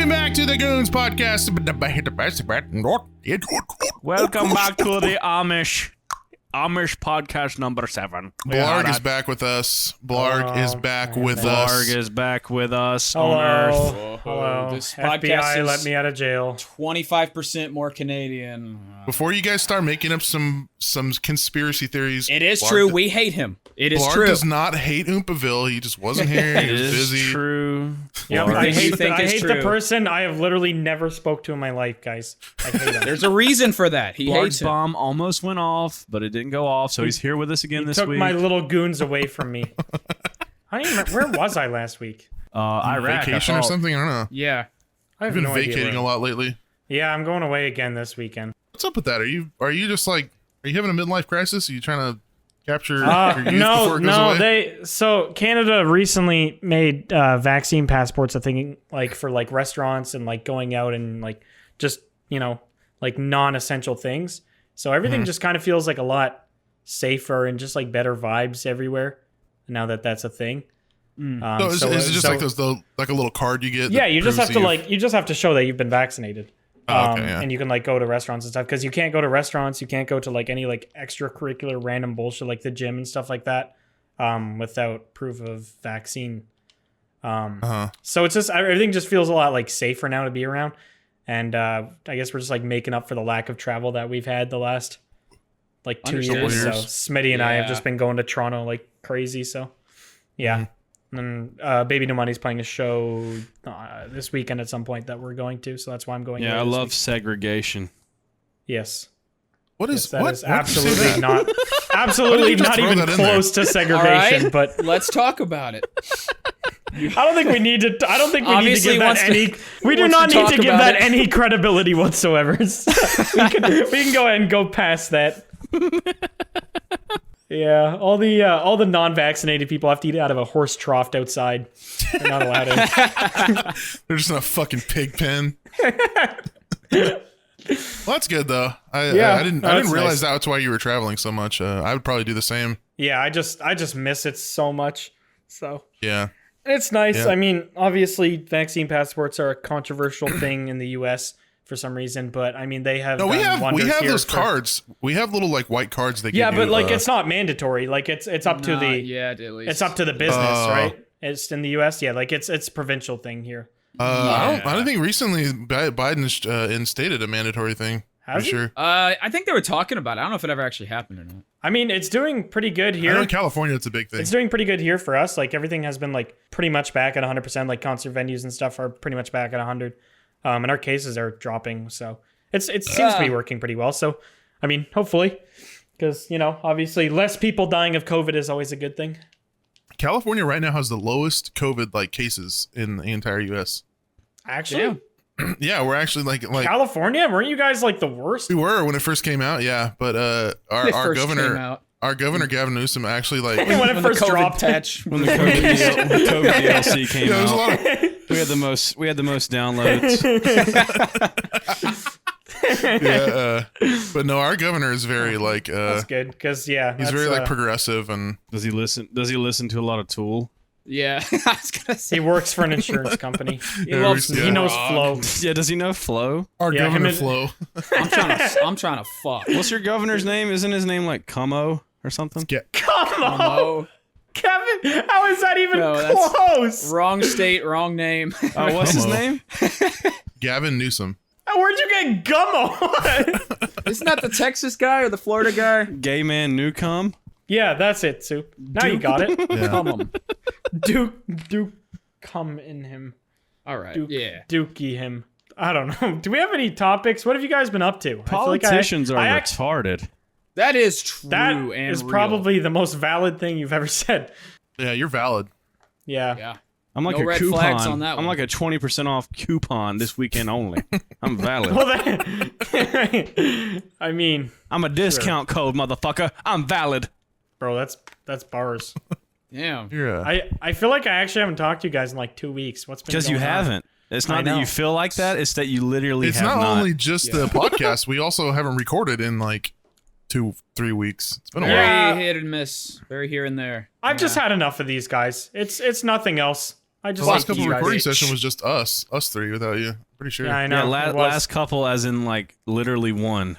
Welcome back to the Goons podcast. Welcome back to the Amish podcast number 7. Blarg is back with us. Blarg is back with us. Blarg is back with us Hello. on Earth. Hello. This FBI podcast is let me out of jail. 25% more Canadian. Before you guys start making up some conspiracy theories, It is Blarg true. We hate him. It is Blarg true. does not hate Oompaville. He just wasn't here. He It was is busy. true. Yep, Blarg. I hate, think I it's hate true. the person I have literally never spoke to in my life, guys. I hate him. There's a reason for that. He hates Blarg's him. bomb almost went off, but it didn't go off, so he's here with us again this Took week. my little goons away from me. I don't even remember, where was I last week? Iraq, Vacation I or thought. something? I don't know. Yeah. I have I've been no idea vacating where. a lot lately. Yeah, I'm going away again this weekend. What's up with that? Are you just like, are you having a midlife crisis? Are you trying to capture your youth before No, it goes away? so Canada recently made vaccine passports a thing, like for like restaurants and like going out and like just, you know, like non-essential things. So everything just kind of feels like a lot safer and just like better vibes everywhere now that that's a thing. So is it just like like a little card you get? Yeah, that you just proves have to that you just have to show that you've been vaccinated. Oh, okay, yeah. And you can like go to restaurants and stuff because you can't go to restaurants, you can't go to like any like extracurricular random bullshit like the gym and stuff like that without proof of vaccine. So it's just everything just feels a lot like safer now to be around, and I guess we're just like making up for the lack of travel that we've had the last like 2 Understood. years. So Years. Smitty and I have Yeah. just been going to Toronto like crazy. So yeah. And Baby No Money's playing a show this weekend at some point that we're going to, so that's why I'm going. Yeah, away I this love week. segregation. Yes, What yes, is that what? is Why did you say absolutely that? not, Why absolutely did you just not throw even that in there? close to All segregation. right. But Let's talk about it. I don't think we need to. I don't think we need to Obviously give that wants to- any. We do wants not to need talk to give about that it. any credibility whatsoever. we can go ahead and go past that. Yeah, all the non-vaccinated people have to eat out of a horse trough outside. They're not allowed in. They're just in a fucking pig pen. Well, that's good though. I didn't that's realize nice. that's why you were traveling so much. I would probably do the same. Yeah, I just miss it so much. So Yeah. it's nice. Yeah. I mean, obviously, vaccine passports are a controversial thing in the U.S. for some reason, but I mean, they have No, we done have wonders here those for- cards. We have little like white cards they give Yeah, you. but like it's not mandatory. Like it's up to the Yeah, at least. it's up to the business, Oh. right? It's in the U.S. Yeah, like it's a provincial thing here. I don't think recently Biden instated a mandatory thing. Has For he? sure. I think they were talking about it. I don't know if it ever actually happened or not. I mean, it's doing pretty good I know here. in California it's a big thing. It's doing pretty good here for us. Like everything has been like pretty much back at 100%. Like concert venues and stuff are pretty much back at 100. And our cases are dropping, so it seems to be working pretty well. So, I mean, hopefully, because you know, obviously, less people dying of COVID is always a good thing. California right now has the lowest COVID like cases in the entire U.S. Actually, Damn. Yeah, we're actually like California, weren't you guys like the worst? we were when it first came out. Yeah, but our It first came governor. out. Our governor Gavin Newsom actually like when it When the first COVID dropped. patch. When the COVID DLC came there's a out, lot of we had the most downloads. but no, our governor is very like That's good because yeah, he's that's, very like progressive and Does he listen to a lot of Tool? Yeah, I was gonna say he works for an insurance company. he loves. yeah. He knows Frog. flow. Yeah, does he know Flo? our Yeah, governor him and- Flo. I'm trying to fuck. What's your governor's name? Isn't his name like Como or something? Come on, Oh, Kevin. How is that even No, that's- close? wrong state, wrong name. Oh, what's his Como. name? Gavin Newsom. Where'd you get gummo? Isn't that the Texas guy or the Florida guy? Gay man Newcomb. Yeah, that's it, Soup. Now you got it. Yeah. Come on. Duke, come in him. All right. Duke, Yeah. Dookie him. I don't know. Do we have any topics? What have you guys been up to? I feel like Politicians are I act- retarded. That is true. That and is real. probably the most valid thing you've ever said. Yeah, you're valid. Yeah. Yeah. I'm like No a red coupon. flags on that I'm one. like a 20% off coupon this weekend only. I'm valid. Well, then, I mean, I'm a discount code, motherfucker. I'm valid. bro, that's bars. Yeah. You're I feel like I actually haven't talked to you guys in like 2 weeks. What's been Because you going on? haven't. It's I not that know. you feel like that. It's that you literally it's have not only just the podcast. We also haven't recorded in like 2-3 weeks. It's been a Very while. Yeah. hit and miss. Very here and there. I've just had enough of these guys. It's nothing else. I The just last like couple you guys. recording session was just us three without you. Pretty sure. Yeah, I Yeah, know. it was. last couple, as in like literally one.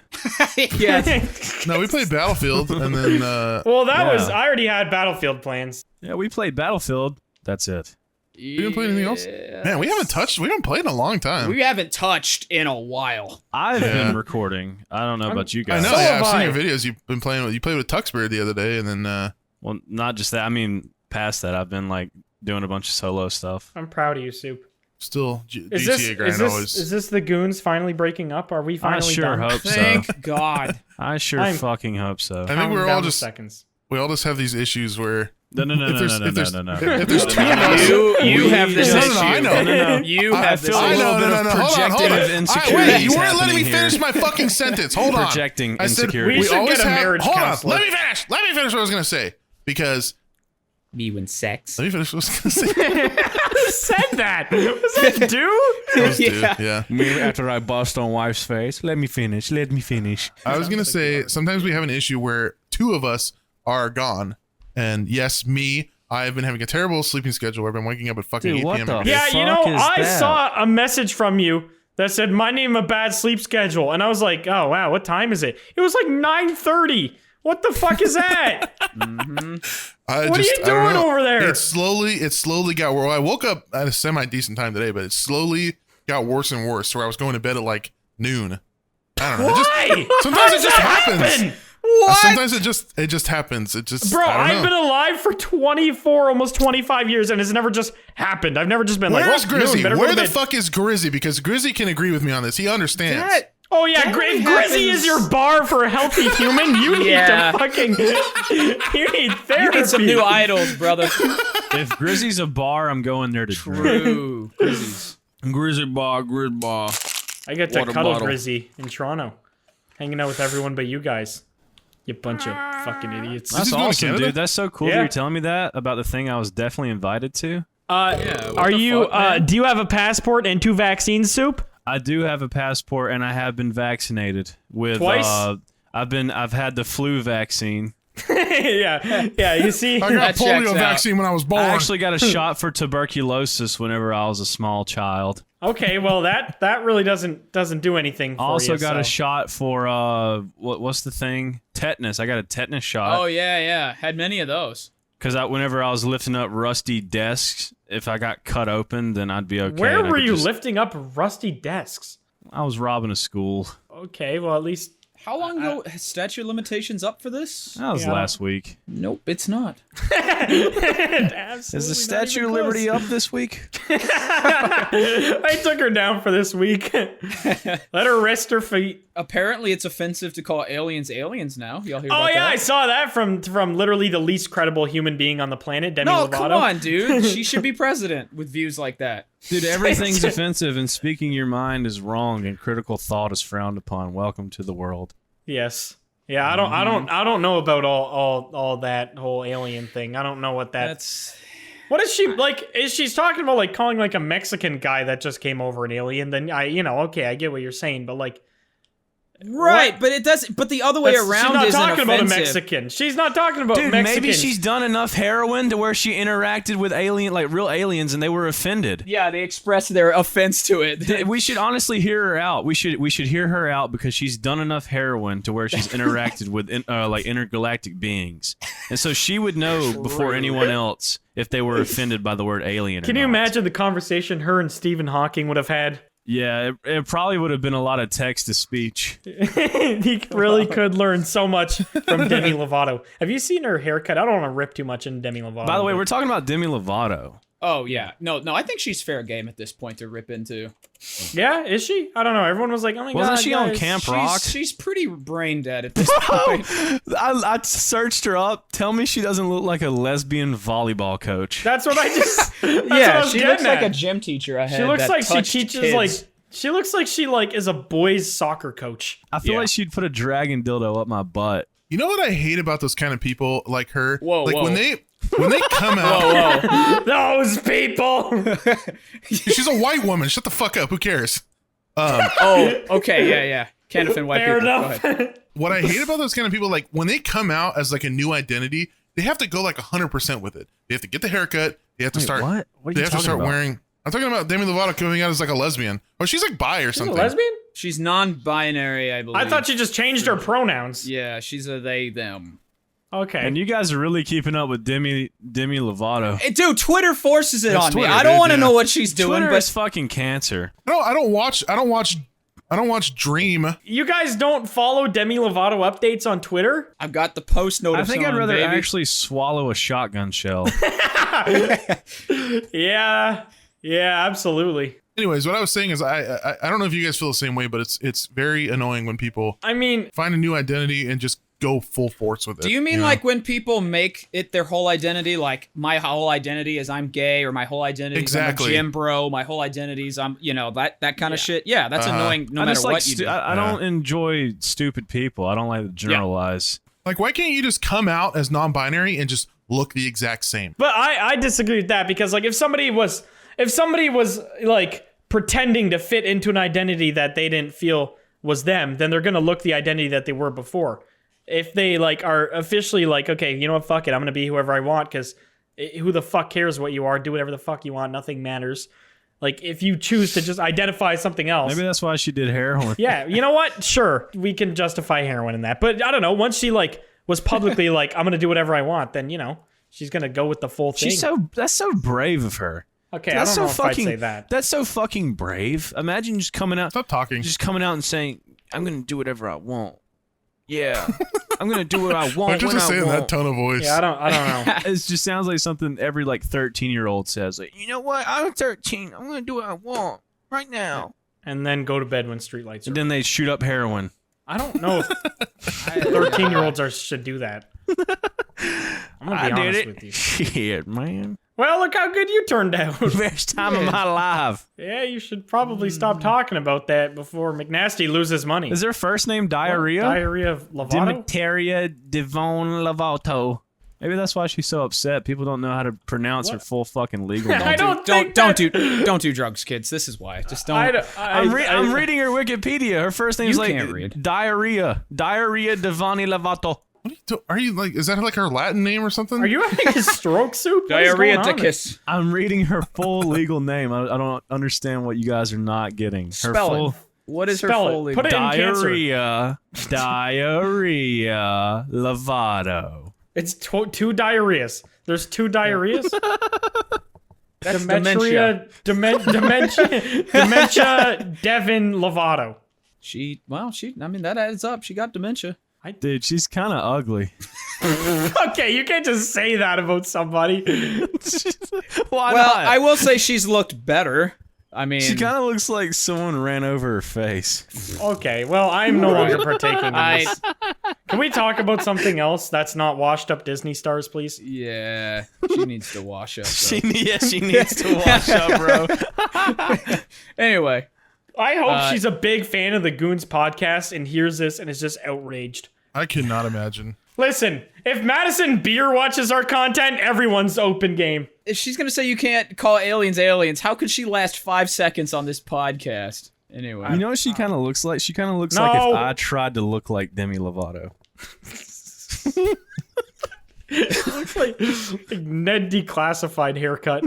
Yeah. No, we played Battlefield and then Well, that Yeah. was. I already had Battlefield plans. Yeah, we played Battlefield. That's it. we didn't play anything else. Man, we haven't played in a long time. We haven't touched in a while. I've Yeah. been recording. I don't know about you I guys. know. So Yeah, have I've seen I. your videos. You've been playing with. You played with Tuxbury the other day, and then Well, not just that. I mean, past that, I've been like doing a bunch of solo stuff. I'm proud of you, Soup. still Is GTA grind always. this the goons finally breaking up? Are we I finally sure done? hope so. Thank God. I sure I'm- fucking hope so. I think Counting we're down all the just seconds. we all just have these issues where No. if there's If two of us, You have this No, issue. no, I know. You I have this feel a I issue. little know, bit no, of no, no, hold on, hold on. projective insecurity Wait, you weren't letting happening me here. finish my fucking sentence. Hold on. Projecting I said insecurity. We should always get a have- marriage Hold counselor. on. Let me finish. Let me finish what I was gonna say because Me when sex. let me finish what I was gonna say. Who said that? Was that dude? Those two, yeah. Me after I bust on wife's face. Let me finish. Let me finish. I was gonna say sometimes we have an issue where two of us are gone, and yes, me. I've been having a terrible sleeping schedule where I've been waking up at fucking Dude, 8 what p.m. the every day. Yeah, you know, fuck is I that? saw a message from you that said my name a bad sleep schedule, and I was like, oh wow, what time is it? It was like 9:30. What the fuck is that? I What are you I don't doing know. over there? It slowly got worse. I woke up at a semi decent time today, but it slowly got worse and worse. Where I was going to bed at like noon. I don't know. Why? Sometimes How it does just that happens. happen? Sometimes it just happens. It just Bro, I I've don't been know. alive for 24, almost 25 years, and it's never just happened. I've never just been like, Where's well, noon, Grizzy? better go Where to the bed. fuck is Grizzy? Because Grizzy can agree with me on this. He understands. That, Oh yeah, That only Grizzy is happens- your bar for a healthy human. You need Yeah. to fucking, you need therapy. you need some new idols, brother. If Grizzy's a bar, I'm going there to drink. True. Grizzlies. Grizzy bar, Grizz bar. I get to Water cuddle bottle. Grizzy in Toronto, hanging out with everyone but you guys. You bunch of fucking idiots. That's Grizzy's going to awesome, Canada? dude. That's so cool that Yeah. you're telling me that about the thing I was definitely invited to. Yeah, what Are the you? fuck, man? Do you have a passport and 2 vaccines, Soup? I do have a passport and I have been vaccinated with Twice? I've had the flu vaccine. yeah. You see, I got That checks polio out. vaccine when I was born. I actually got a shot for tuberculosis whenever I was a small child. okay. Well, that really doesn't do anything for I also you. got so. a shot for what's the thing? Tetanus. I got a tetanus Oh shot yeah. Had many of those. because whenever I was lifting up rusty desks, if I got cut open, then I'd be okay. Where and I were could you just- lifting up rusty desks? I was robbing a school. Okay, well at least How long ago is statute of limitations up for this? That was Yeah. last week. Nope, it's not. Is the Statue of Liberty up this week? I took her down for this week. Let her rest her feet. Apparently, it's offensive to call aliens aliens now. Y'all hear Oh about yeah, that? I saw that from literally the least credible human being on the planet, Demi No, Lovato. come on, dude. She should be president with views like that. Dude, everything's offensive, and speaking your mind is wrong, and critical thought is frowned upon. Welcome to the world. Yes. Yeah, I don't know about all that whole alien thing. I don't know what that. That's What is she like? Is she's talking about like calling like a Mexican guy that just came over an alien? Then okay, I get what you're saying, but like, right, what? but it does. But the other way She's around not isn't talking about a offensive. Mexican. She's not talking about Dude, Mexicans. maybe she's done enough heroin to where she interacted with real aliens, and they were offended. Yeah, they express their offense to it. We should honestly hear her out. We should hear her out because she's done enough heroin to where she's interacted with intergalactic beings, and so she would know before anyone else if they were offended by the word alien. Can you imagine the conversation her and Stephen Hawking would have had? Yeah, it probably would have been a lot of text to speech. He really could learn so much from Demi Lovato. Have you seen her haircut? I don't want to rip too much into Demi Lovato. By the way, but- we're talking about Demi Lovato. Oh yeah, no, I think she's fair game at this point to rip into. yeah, is she? I don't know. Everyone was like, "Oh my god!" Wasn't she on guys. Camp Rock? She's pretty brain dead at this point. I searched her up. Tell me she doesn't look like a lesbian volleyball coach. That's what I just. That's what I Yeah, was she getting looks like at. a gym teacher. I had She looks that like she touched teaches kids. like. She looks like she is a boys soccer coach. I feel Yeah. like she'd put a dragon dildo up my butt. You know what I hate about those kind of people like her? Whoa, like whoa. when they come out. Whoa, Those people. She's a white woman. Shut the fuck up. Who cares? oh, okay, yeah. Can't offend white Fair people. Go enough. ahead. What I hate about those kind of people, like when they come out as like a new identity, they have to go like 100% with it. They have to get the haircut. They have to start. What? What are They you have to talking start about? wearing. I'm talking about Demi Lovato coming out as like a lesbian. Oh, she's like bi or She's a something. lesbian? She's non-binary, I believe. I thought she just changed her pronouns. Yeah, she's a they them. Okay. And you guys are really keeping up with Demi Lovato. Hey, dude, Twitter forces it That's on Twitter, me. I don't dude, want to yeah. know what she's doing, Twitter but is fucking cancer. I don't watch Dream. You guys don't follow Demi Lovato updates on Twitter? I've got the post I notice think I'd on, rather baby. actually swallow a shotgun shell. Yeah. Yeah, absolutely. Anyways, what I was saying is I don't know if you guys feel the same way, but it's very annoying when people I mean, find a new identity and just go full force with it. Do you mean know? like when people make it their whole identity, like my whole identity is I'm gay, or my whole identity is I'm a Exactly. gym bro, my whole identity is I'm, that kind of shit? Yeah, that's annoying no I matter just like what you do. I don't enjoy stupid people. I don't like to generalize. Like, why can't you just come out as non-binary and just look the exact same? but I disagree with that because like if somebody was like pretending to fit into an identity that they didn't feel was them, then they're gonna look the identity that they were before. If they like are officially like, okay, you know what, fuck it, I'm gonna be whoever I want because who the fuck cares what you are? Do whatever the fuck you want. Nothing matters. Like if you choose to just identify something else. Maybe that's why she did heroin. Yeah, you know what? Sure, we can justify heroin in that. But I don't know. Once she like was publicly like, I'm gonna do whatever I want, then she's gonna go with the full thing. That's so brave of her. Okay, That's I don't know so if fucking, I'd say that. That's so fucking brave. Imagine just coming out Stop talking. and saying, I'm gonna do whatever I want. Yeah. I'm gonna do what I Why want don't you when just I say it in want. that tone of voice? Yeah, I don't know. It just sounds like something every like 13-year-old says. Like, you know what? I'm 13. I'm gonna do what I want right now. And then go to bed when streetlights are. And then they shoot up heroin. I don't know if 13-year-olds should do that. I'm gonna be honest with you. Shit, man. Well, look how good you turned out. Best time of my life. Yeah, you should probably stop talking about that before McNasty loses money. Is their first name Diarrhea? Diarrhea of Lovato? Demeteria Devon Lovato. Maybe that's why she's so upset. People don't know how to pronounce her full fucking legal name. I don't think don't do drugs, kids. This is why. Just don't. I'm reading her Wikipedia. Her first name's You like can't read. Diarrhea Devani Lovato. Are you like? Is that like her Latin name or something? Are you having a stroke soup? What is Diarrhea going on? to kiss. I'm reading her full legal name. I don't understand what you guys are not getting. Her Spell full it. What is her Spell it. full Put it in cancer. Diarrhea Lovato. It's two diarrheas. There's two diarrheas. That's Dementia, dementia, Devin Lovato. I mean, that adds up. She got dementia. Dude, she's kind of ugly. Okay, you can't just say that about somebody. Why Well, not? I will say she's looked better. I mean, She kind of looks like someone ran over her face. Okay, well, I'm no longer partaking in this. Can we talk about something else that's not washed up Disney stars, please? yeah, she needs to wash up. She needs to wash up, bro. Anyway, I hope she's a big fan of the Goons podcast and hears this and is just outraged. I cannot imagine. Listen, if Madison Beer watches our content, everyone's open game. if she's gonna say you can't call aliens aliens, how could she last 5 seconds on this podcast? Anyway, You know what she kind of looks like? She kind of looks No. like if I tried to look like Demi Lovato. Looks like Ned Declassified haircut.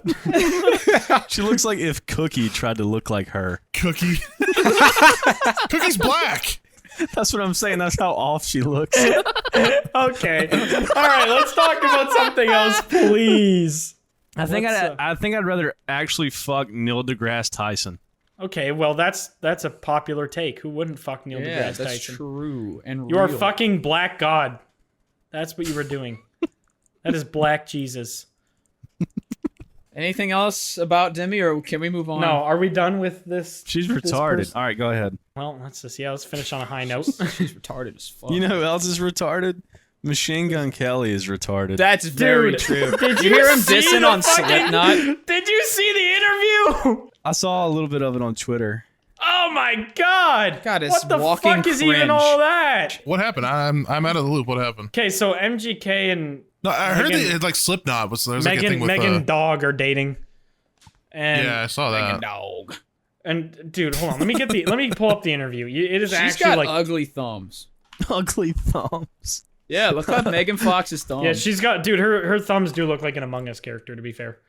She looks like if Cookie tried to look like her. Cookie. Cookie's black. That's what I'm saying. That's how off she looks. Okay. All right, let's talk about something else, please. I think What's, I think I'd rather actually fuck Neil deGrasse Tyson. Okay, well that's a popular take. Who wouldn't fuck Neil yeah, deGrasse that's Tyson? true and You are real. fucking Black God. That's what you were doing. That is Black Jesus. Anything else about Demi, or can we move on? No, are we done with this? She's this retarded. person? All right, go ahead. Well, let's just let's finish on a high note. She's retarded as fuck. You know who else is retarded? Machine Gun Kelly is retarded. That's very Dude, true. Did you hear him see dissing the on fucking- Slipknot? Did you see the interview? I saw a little bit of it on Twitter. Oh my god! God, it's what the walking fuck is even cringe. all that? What happened? I'm out of the loop. What happened? Okay, so MGK and No, I heard Megan- that it, like Slipknot was there's like a thing Megan with Dog are dating. And yeah, I saw that. Dog. and dude, hold on. Let me pull up the interview. It is She's actually got like ugly thumbs. Ugly thumbs. Yeah, look up Megan Fox's thumb. Yeah, she's got, dude. Her thumbs do look like an Among Us character. To be fair.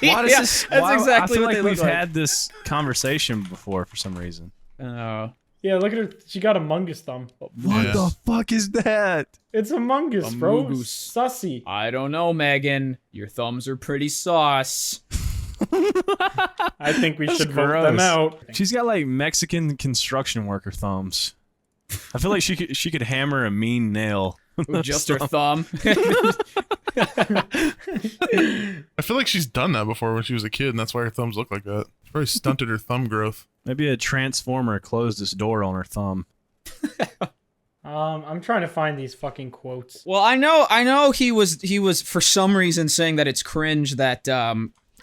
Why does Yeah, this? that's why, exactly I feel what like they look we've like. had this conversation before for some reason. Oh. Yeah, look at her. She got Among Us thumb. What Yeah. the fuck is that? It's Among Us, bro. Among Us. Sussy. I don't know, Megan. Your thumbs are pretty sauce. I think we should vote gross. them out. She's got like Mexican construction worker thumbs. I feel like she could hammer a mean nail. With just her thumb. I feel like she's done that before when she was a kid, and that's why her thumbs look like that. She probably stunted her thumb growth. Maybe a transformer closed its door on her thumb. I'm trying to find these fucking quotes. Well, I know he was for some reason saying that it's cringe that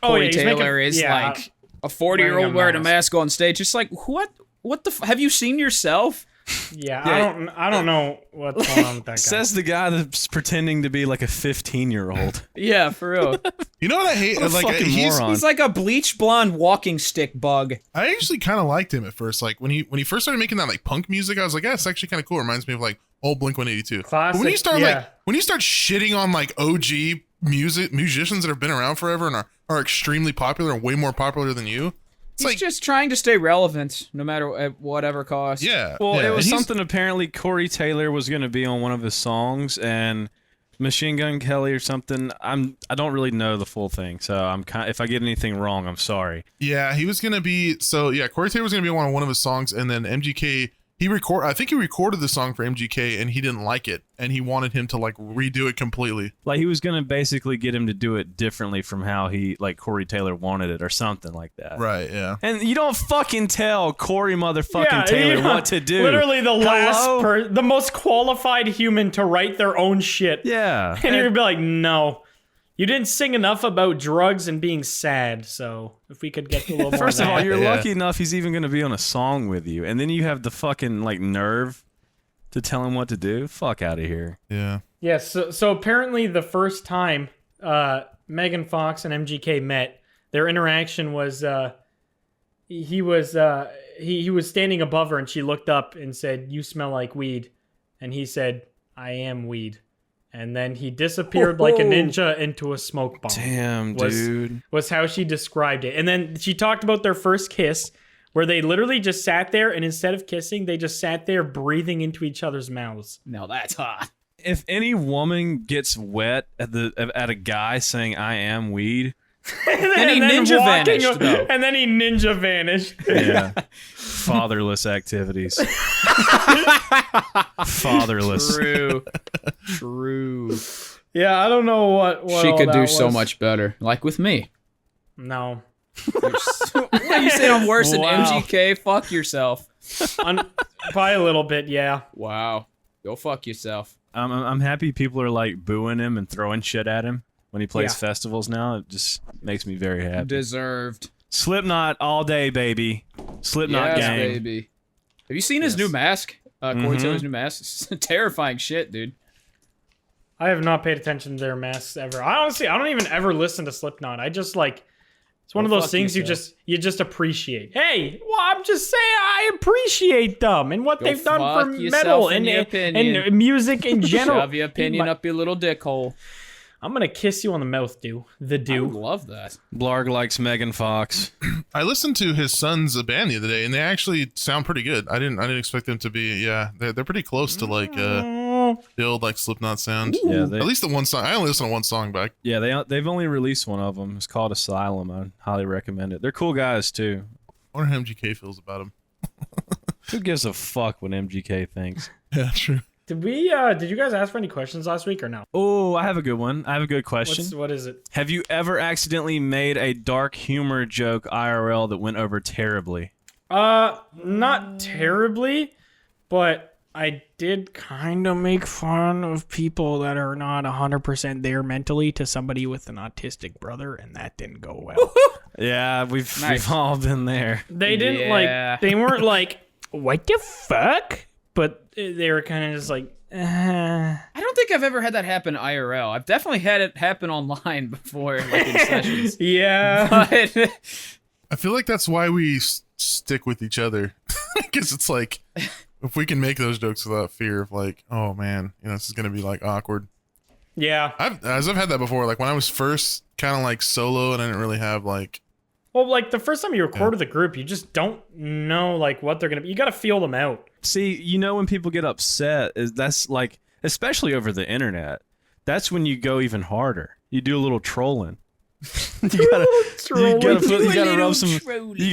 Corey he's Taylor making- is yeah, like a 40-year-old wearing a mask on stage. It's like, what the have you seen yourself? Yeah, Yeah. I don't know what's going on with that guy. Says the guy that's pretending to be like a 15-year-old. Yeah, for real. You know what I hate? What a fucking moron. He's like a bleach blonde walking stick bug. I actually kind of liked him at first. Like when he first started making that like punk music, I was like, yeah, it's actually kind of cool. It reminds me of like old Blink-182. But when you Classic, start yeah. when you start shitting on like OG musicians that have been around forever and are extremely popular and way more popular than you, it's He's like just trying to stay relevant, no matter at whatever cost. yeah. Well, yeah. it was and he's- something apparently Corey Taylor was going to be on one of his songs, and Machine Gun Kelly or something. I don't really know the full thing, so I'm if I get anything wrong, I'm sorry. Yeah, he was gonna be Corey Taylor was gonna be on one of his songs, and then MGK I think he recorded the song for MGK and he didn't like it, and he wanted him to like redo it completely. Like he was going to basically get him to do it differently from how Corey Taylor wanted it or something like that. Right, yeah. And you don't fucking tell Corey motherfucking Taylor you know, what to do. Literally the Hello? the most qualified human to write their own shit. Yeah. And you're gonna be like, no. You didn't sing enough about drugs and being sad, so if we could get a little more First of all, that. you're Yeah. lucky enough he's even going to be on a song with you, and then you have the fucking nerve to tell him what to do. Fuck out of here. Yeah. Yeah, so apparently the first time Megan Fox and MGK met, their interaction was he was standing above her and she looked up and said, "You smell like weed," and he said, "I am weed," and then he disappeared like a ninja into a smoke bomb. Damn, dude. Was how she described it. And then she talked about their first kiss, where they literally just sat there, and instead of kissing, they just sat there breathing into each other's mouths. Now that's hot. If any woman gets wet at a guy saying "I am weed," Then he ninja vanished, though. And then he ninja vanished. yeah, fatherless activities. Fatherless. True. Yeah, I don't know what She all could that do so was. much better. Like with me. No. What are you saying? I'm worse Wow. than MGK? Fuck yourself. By a little bit, yeah. Wow. Go fuck yourself. I'm happy people are like booing him and throwing shit at him when he plays Yeah. festivals now. It just makes me very happy. Deserved. Slipknot all day, baby. Slipknot Yes, gang. baby. Have you seen his new mask? Corey Taylor's new mask? It's terrifying shit, dude. I have not paid attention to their masks ever. I don't even ever listen to Slipknot. I just like, it's one Go of those fuck things yourself. you just appreciate. Hey, well, I'm just saying I appreciate them and what Go they've done for fuck yourself metal and and, your opinion. and music in general. Shove your opinion up your little dick hole. I'm gonna kiss you on the mouth, I would love that. Blarg likes Megan Fox. I listened to his son's band the other day, and they actually sound pretty good. I didn't expect them to be. Yeah, they're pretty close to like the old like Slipknot sound. Yeah, At least the one song. I only listened to one song back. they've only released one of them. It's called Asylum. I highly recommend it. They're cool guys too. I wonder how MGK feels about him. Who gives a fuck what MGK thinks? Yeah, true. Did you guys ask for any questions last week or no? Oh, I have a good one. I have a good question. What is it? Have you ever accidentally made a dark humor joke IRL that went over terribly? Not terribly, but I did kind of make fun of people that are not 100% there mentally to somebody with an autistic brother, and that didn't go well. Yeah, we've Nice. all been there. They didn't Yeah. they weren't like, what the fuck? But they were kind of just like, I don't think I've ever had that happen IRL. I've definitely had it happen online before, like in sessions. yeah. But I feel like that's why we stick with each other. Because it's like, if we can make those jokes without fear of like, oh man, this is gonna be like awkward. Yeah. I've had that before. Like when I was first kind of like solo and I didn't really have like. Well, like the first time you record with a group, you just don't know like what they're gonna be. You gotta feel them out. See, when people get upset, that's like, especially over the internet, that's when you go even harder. You do a little trolling. you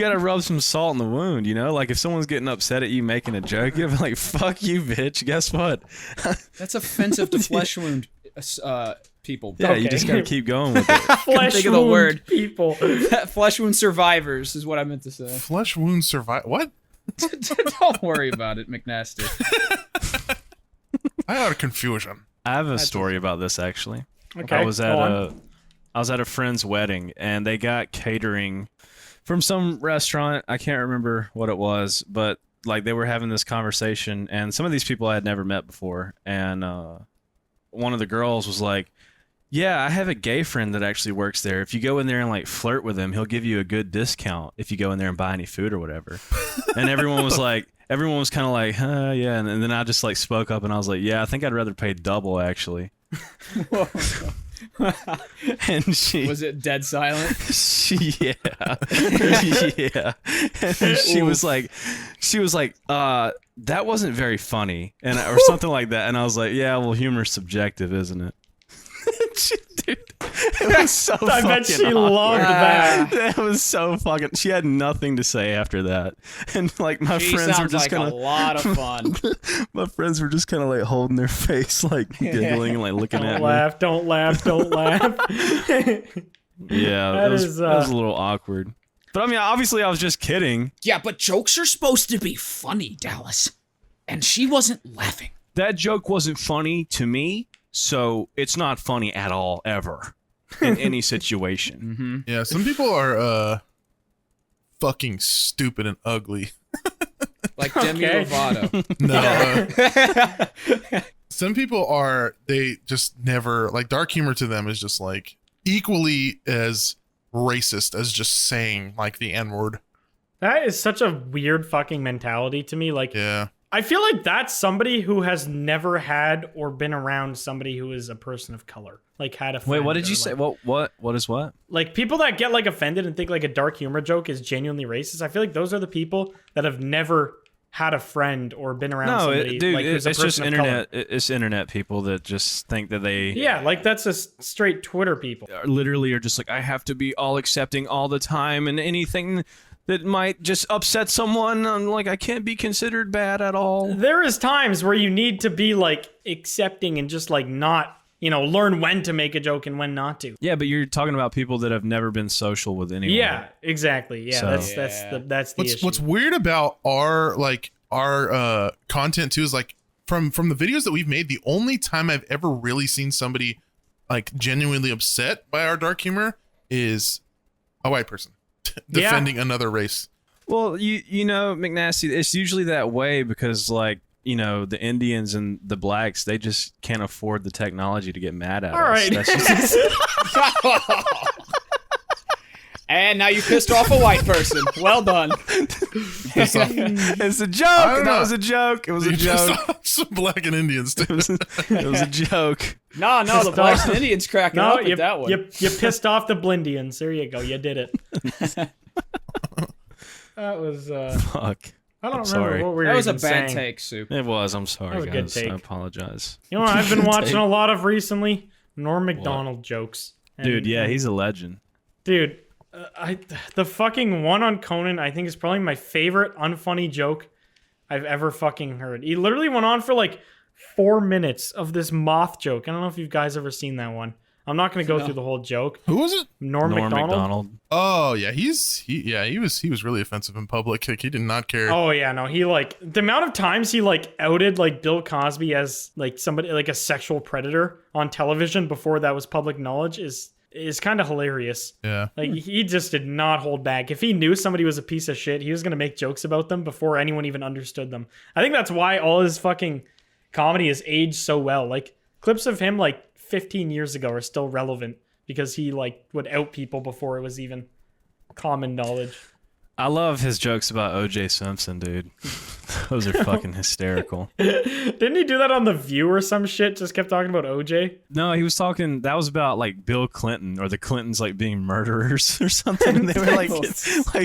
gotta rub some salt in the wound, like if someone's getting upset at you making a joke, you're like, fuck you, bitch. Guess what? That's offensive to flesh wound people. Yeah, you just gotta keep going with it. Flesh think of wound the word people. Flesh wound survivors is what I meant to say. Flesh wound survive. What? Don't worry about it, McNasty. I had a confusion. I have a story about this actually. Okay, I was at a friend's wedding and they got catering from some restaurant. I can't remember what it was, but like they were having this conversation and some of these people I had never met before. And one of the girls was like, yeah, I have a gay friend that actually works there. If you go in there and like flirt with him, he'll give you a good discount if you go in there and buy any food or whatever. And everyone was kind of like, yeah. And then I just like spoke up and I was like, yeah, I think I'd rather pay double actually. And she was it dead silent? Yeah. And she was like, that wasn't very funny, or something like that. And I was like, yeah, well, humor's subjective, isn't it? Dude, it was so I bet she awkward. loved that. That was so fucking. She had nothing to say after that, and like my She friends were sounds just like kind a lot of fun. My friends were just kind of like holding their face, like giggling and like looking at me. Don't laugh. Yeah, That it was, is, it was a little awkward. But I mean, obviously, I was just kidding. Yeah, but jokes are supposed to be funny, Dallas. And she wasn't laughing. That joke wasn't funny to me, so it's not funny at all, ever, in any situation. Yeah, some people are fucking stupid and ugly. Like Demi Lovato. No. Some people are, they just never, like, dark humor to them is just like equally as racist as just saying like the N-word. That is such a weird fucking mentality to me. Like, Yeah. I feel like that's somebody who has never had or been around somebody who is a person of color. Like had a friend. Wait, what did you or, say? like- What is what? Like people that get like offended and think like a dark humor joke is genuinely racist. I feel like those are the people that have never had a friend or been around somebody. Dude, like, who's it's a just person of color. internet. It's internet people that just think that they Yeah, like that's just straight Twitter people. literally are just like, I have to be all accepting all the time, and anything that might just upset someone, I'm like, I can't be considered bad at all. There is times where you need to be like accepting and just like not, learn when to make a joke and when not to. Yeah, but you're talking about people that have never been social with anyone. Yeah, exactly. Yeah, So- that's the issue. What's weird about our content too is like from the videos that we've made, the only time I've ever really seen somebody like genuinely upset by our dark humor is a white person defending another race. Well, you know, McNasty, it's usually that way because, like, the Indians and the blacks, they just can't afford the technology to get mad at us. All right. That's just, And now you pissed off a white person. Well done. it's a joke. don't That know. was a joke. It was a You just joke. saw some black and Indians too. It was a joke. No, the blacks and Indians cracking No, up at that one. you pissed off the Blindians. There you go. You did it. That was Fuck. I don't remember sorry. what we were That was a even bad saying. take, Soup. It was. I'm sorry, That was a good guys. take. I apologize. You know what I've been watching a lot of recently? Norm Macdonald jokes. And- Dude, yeah, he's a legend. Dude, the fucking one on Conan, I think is probably my favorite unfunny joke I've ever fucking heard. He literally went on for like 4 minutes of this moth joke. I don't know if you guys ever seen that one. I'm not going to go through the whole joke. Who was it? Norm Macdonald. Oh yeah, he was really offensive in public. Like he did not care. Oh yeah, no, he like the amount of times he like outed like Bill Cosby as like somebody like a sexual predator on television before that was public knowledge is kind of hilarious. Yeah. Like he just did not hold back. If he knew somebody was a piece of shit, he was gonna make jokes about them before anyone even understood them. I think that's why all his fucking comedy has aged so well. Like clips of him like 15 years ago are still relevant because he like would out people before it was even common knowledge. I love his jokes about O.J. Simpson, dude. Those are fucking hysterical. Didn't he do that on The View or some shit? Just kept talking about OJ? No, he was talking. That was about like Bill Clinton or the Clintons like being murderers or something. And they were like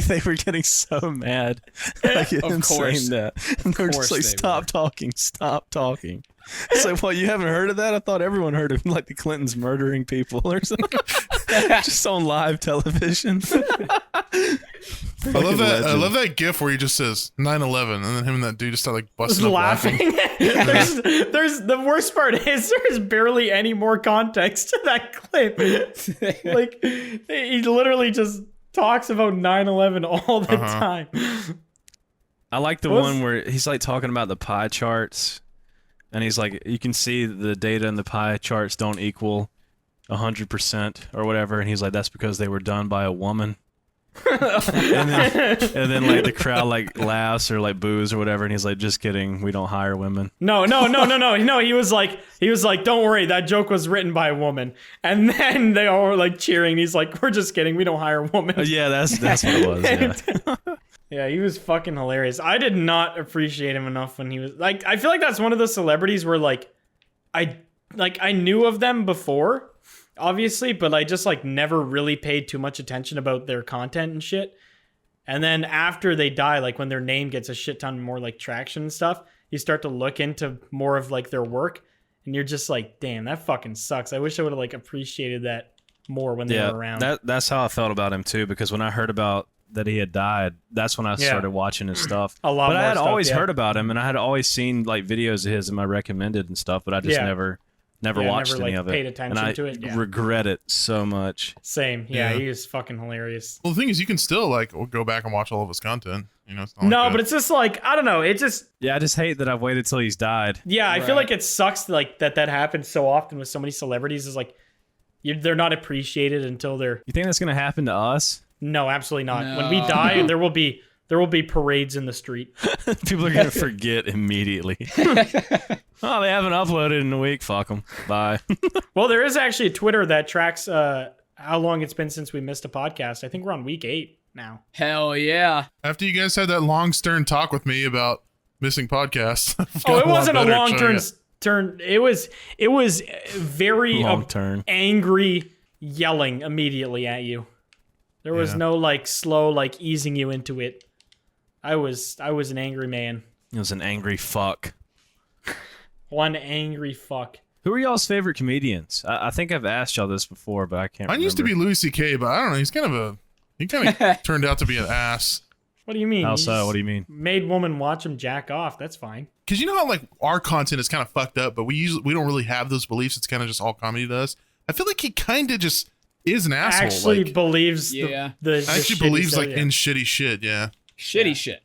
they were getting so mad, like him saying that. And they were just like, "Stop talking, stop talking." It's like, well, you haven't heard of that? I thought everyone heard of like the Clintons murdering people or something, just on live television. I love that. I love that GIF where he just says 9/11, and then him and that dude just start like busting up laughing. there's the worst part is there's barely any more context to that clip. Like he literally just talks about 9/11 all the time. I like the one where he's like talking about the pie charts, and he's like, you can see the data in the pie charts don't equal 100% or whatever, and he's like, that's because they were done by a woman. and then like the crowd like laughs or like boos or whatever, and he's like, just kidding, we don't hire women. No, he was like, don't worry, that joke was written by a woman. And then they all were like cheering. He's like, we're just kidding, we don't hire women. Yeah, that's what it was. Yeah. Yeah, he was fucking hilarious. I did not appreciate him enough when he was like, I feel like that's one of those celebrities where like I knew of them before, obviously, but I just like never really paid too much attention about their content and shit. And then after they die, like when their name gets a shit ton more like traction and stuff, you start to look into more of like their work, and you're just like, damn, that fucking sucks. I wish I would have like appreciated that more when they were around. That's how I felt about him too, because when I heard about that he had died, that's when I started watching his stuff. A lot but more I had stuff, always heard about him, and I had always seen like videos of his in my recommended and stuff, but I just never watched any of it. Paid attention to it. Regret it so much. Same. Yeah, he is fucking hilarious. Well, the thing is, you can still like go back and watch all of his content. You know, it's not no, like but it's just like, I don't know. It just I just hate that I've waited till he's died. Yeah, I feel like it sucks like that happens so often with so many celebrities. Is like they're not appreciated until they're. You think that's gonna happen to us? No, absolutely not. No. When we die, there will be parades in the street. People are gonna forget immediately. Oh, they haven't uploaded in a week. Fuck them. Bye. Well, there is actually a Twitter that tracks how long it's been since we missed a podcast. I think we're on week 8 now. Hell yeah! After you guys had that long, stern talk with me about missing podcasts. Oh, it wasn't a long turn. It was very long turn. Angry yelling immediately at you. There was no like slow like easing you into it. I was an angry man. It was an angry fuck. One angry fuck. Who are y'all's favorite comedians? I think I've asked y'all this before, but I can't remember. Mine used to be Louis C.K., but I don't know. He kind of turned out to be an ass. What do you mean? How so? What do you mean? Made woman watch him jack off. That's fine. Because you know how like our content is kind of fucked up, but we don't really have those beliefs. It's kind of just all comedy to us. I feel like he kind of just is an asshole. Actually like, believes the actually believes like in shitty shit. Yeah. Shitty shit.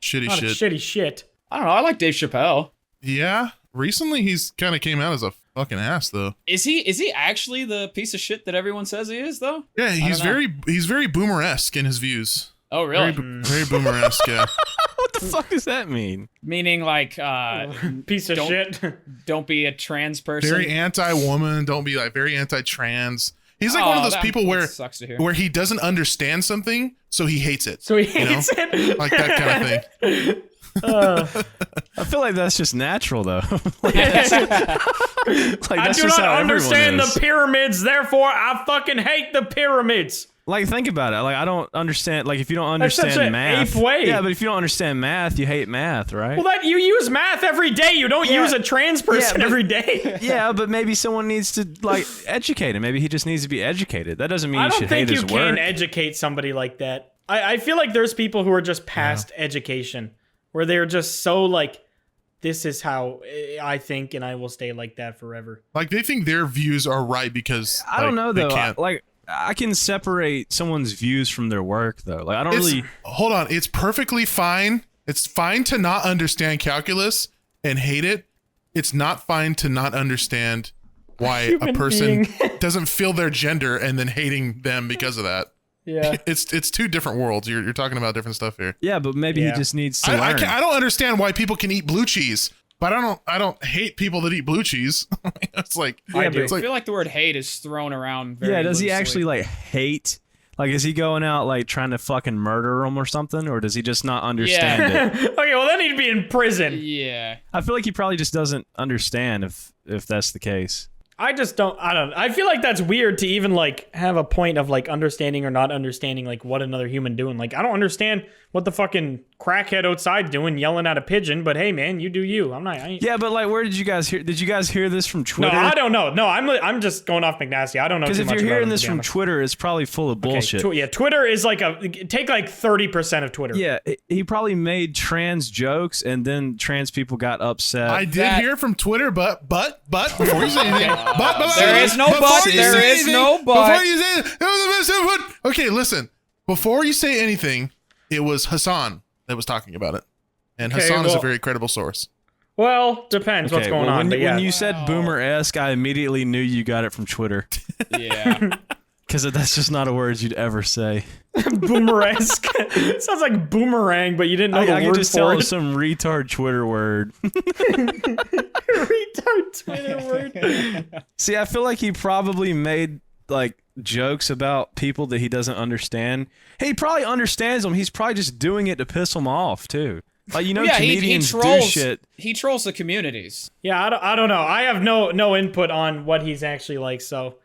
Shitty Not shit. Shitty shit. I don't know. I like Dave Chappelle. Yeah. Recently, he's kind of came out as a fucking ass, though. Is he actually the piece of shit that everyone says he is, though? Yeah, he's very boomer-esque in his views. Oh, really? Very boomer-esque, yeah. What the fuck does that mean? Meaning like piece of shit. Don't be a trans person. Very anti-woman. Don't be like very anti-trans. He's like one of those people where he doesn't understand something, so he hates it. So he hates it? Like that kind of thing. I feel like that's just natural, though. That's I do not understand the pyramids, therefore I fucking hate the pyramids. Like, think about it. Like, I don't understand. Like, if you don't understand math, yeah, but if you don't understand math, you hate math, right? Well, that you use math every day. You don't use a trans person every day. Yeah, but maybe someone needs to like educate him. Maybe he just needs to be educated. That doesn't mean you should hate his work. I don't think you can educate somebody like that. I feel like there's people who are just past education, where they're just so like, this is how I think, and I will stay like that forever. Like they think their views are right because I don't know though. I can separate someone's views from their work, though. Like, I don't really... Hold on. It's perfectly fine. It's fine to not understand calculus and hate it. It's not fine to not understand why a person doesn't feel their gender and then hating them because of that. Yeah. It's two different worlds. You're talking about different stuff here. Yeah, but maybe he just needs to learn. I don't understand why people can eat blue cheese. But I don't hate people that eat blue cheese. It's like I feel like the word hate is thrown around very does he loosely. actually like hate? Like, is he going out like trying to fucking murder him or something, or does he just not understand it? Okay, well then he'd be in prison. Yeah. I feel like he probably just doesn't understand if that's the case. I don't. I feel like that's weird to even like have a point of like understanding or not understanding like what another human doing. Like I don't understand what the fucking crackhead outside doing yelling at a pigeon, but hey man, you do you. I ain't. Yeah, but like, where did you guys hear? Did you guys hear this from Twitter? No, I don't know. No, I'm just going off McNasty. I don't know. Because too if much you're about hearing him, this to be from honest. Twitter, it's probably full of bullshit. Okay, yeah, Twitter is like take like 30% of Twitter. Yeah, he probably made trans jokes, and then trans people got upset. I did hear from Twitter, but before you say anything, There is no but. There is no but. Before you say it was the best input. Okay, listen. Before you say anything, it was Hassan that was talking about it, and Okay, Hassan is a well- very credible source. Well, depends what's going on. When, But yeah, when you said boomer-esque, I immediately knew you got it from Twitter. Yeah. Because that's just not a word you'd ever say. boomeresque. Sounds like boomerang, but you didn't know I the could word just for tell it. it was some retard Twitter word. Retard Twitter word. See, I feel like he probably made like jokes about people that he doesn't understand. He probably understands them. He's probably just doing it to piss them off too. Like, you know, Yeah, he comedians do trolls. shit. He trolls the communities. Yeah, I don't know. I have no input on what he's actually like, so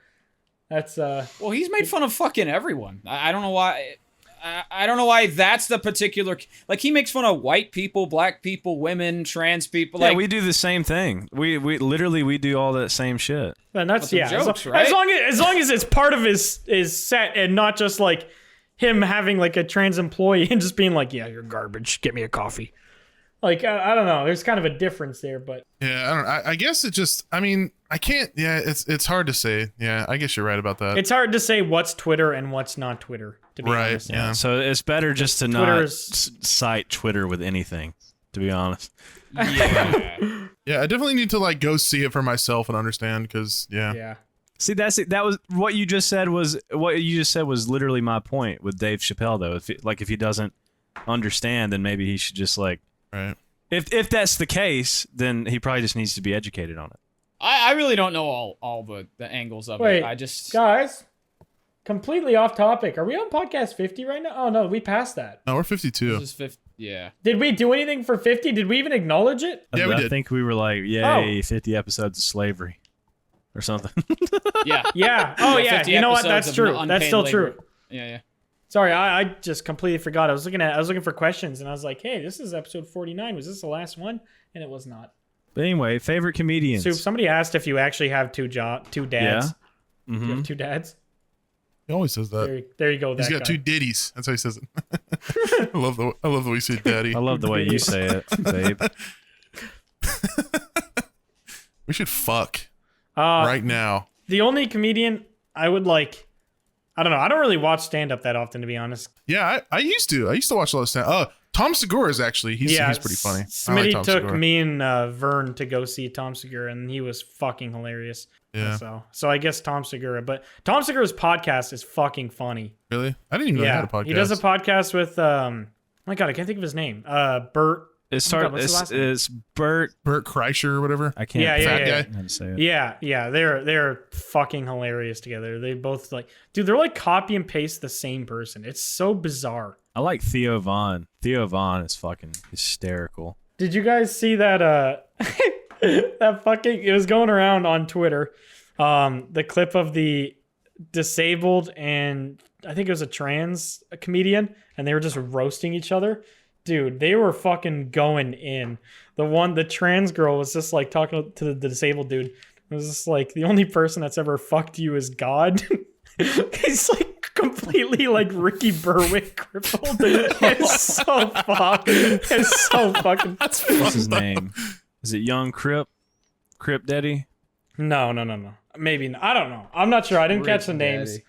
that's Well, he's made fun of fucking everyone. I don't know why. I don't know why that's the particular. Like, he makes fun of white people, black people, women, trans people. Yeah, Like, we do the same thing. We literally we do all that same shit. and that's they're yeah. jokes, as, right? as long as it's part of his set and not just like him having like a trans employee and just being like, yeah, you're garbage. Get me a coffee. Like I don't know. There's kind of a difference there, but Yeah, I don't. I guess it just. I mean, I can't. Yeah, it's hard to say. Yeah, I guess you're right about that. it's hard to say what's Twitter and what's not Twitter. To be Right, honest, yeah. So it's better just to not Twitter's- cite Twitter with anything, to be honest. yeah. Yeah, I definitely need to like go see it for myself and understand because Yeah. See, that's it. That was what you just said was literally my point with Dave Chappelle though. If he doesn't understand, then maybe he should just like, right. if that's the case, then he probably just needs to be educated on it. I really don't know all the angles of Wait, it. I just. guys, completely off topic. Are we on podcast 50 right now? Oh no, we passed that. No, we're 52. This is 50, yeah. Did we do anything for 50? Did we even acknowledge it? Yeah, we I did. think we were like, yay, 50 episodes of slavery, or something. Yeah. Yeah. Oh yeah. 50 You know what? episodes That's of true. unpaid That's still labor. true. Yeah. Sorry, I just completely forgot. I was looking for questions, and I was like, hey, this is episode 49. Was this the last one? And it was not. But anyway, favorite comedians. Soup. Somebody asked if you actually have two dads. Yeah. Do you have two dads? He always says that. There you go. He's that got guy. two ditties. That's how he says it. I love the way you say daddy. I love the way you say it, babe. We should fuck Uh, right now. The only comedian I would like. I don't know. I don't really watch stand up that often, to be honest. Yeah, I used to. I used to watch a lot of stand. Tom Segura is actually he's pretty funny. I like Smitty Tom took Segura. me and Vern to go see Tom Segura, and he was fucking hilarious. Yeah. So I guess Tom Segura, but Tom Segura's podcast is fucking funny. Really? I didn't even know he had a podcast. He does a podcast with oh my god, I can't think of his name. Bert. It's Oh my God, what's his last name? it's Bert. Bert Kreischer or whatever. I can't. Yeah, Fat yeah. guy. I can't say it. Yeah, they're fucking hilarious together. They both like, dude, they're like copy and paste the same person. It's so bizarre. I like Theo Vaughn. Theo Vaughn is fucking hysterical. Did you guys see that that fucking it was going around on Twitter, the clip of the disabled and I think it was a trans comedian, and they were just roasting each other. Dude, they were fucking going in. The trans girl was just like talking to the disabled dude. It was just like, the only person that's ever fucked you is God. He's like completely like Ricky Berwick crippled. It's so fucking. It's so fucking. What's his name? Is it Young Crip? Crip Daddy? No. Maybe not. I don't know. I'm not sure. I didn't catch the names. Daddy.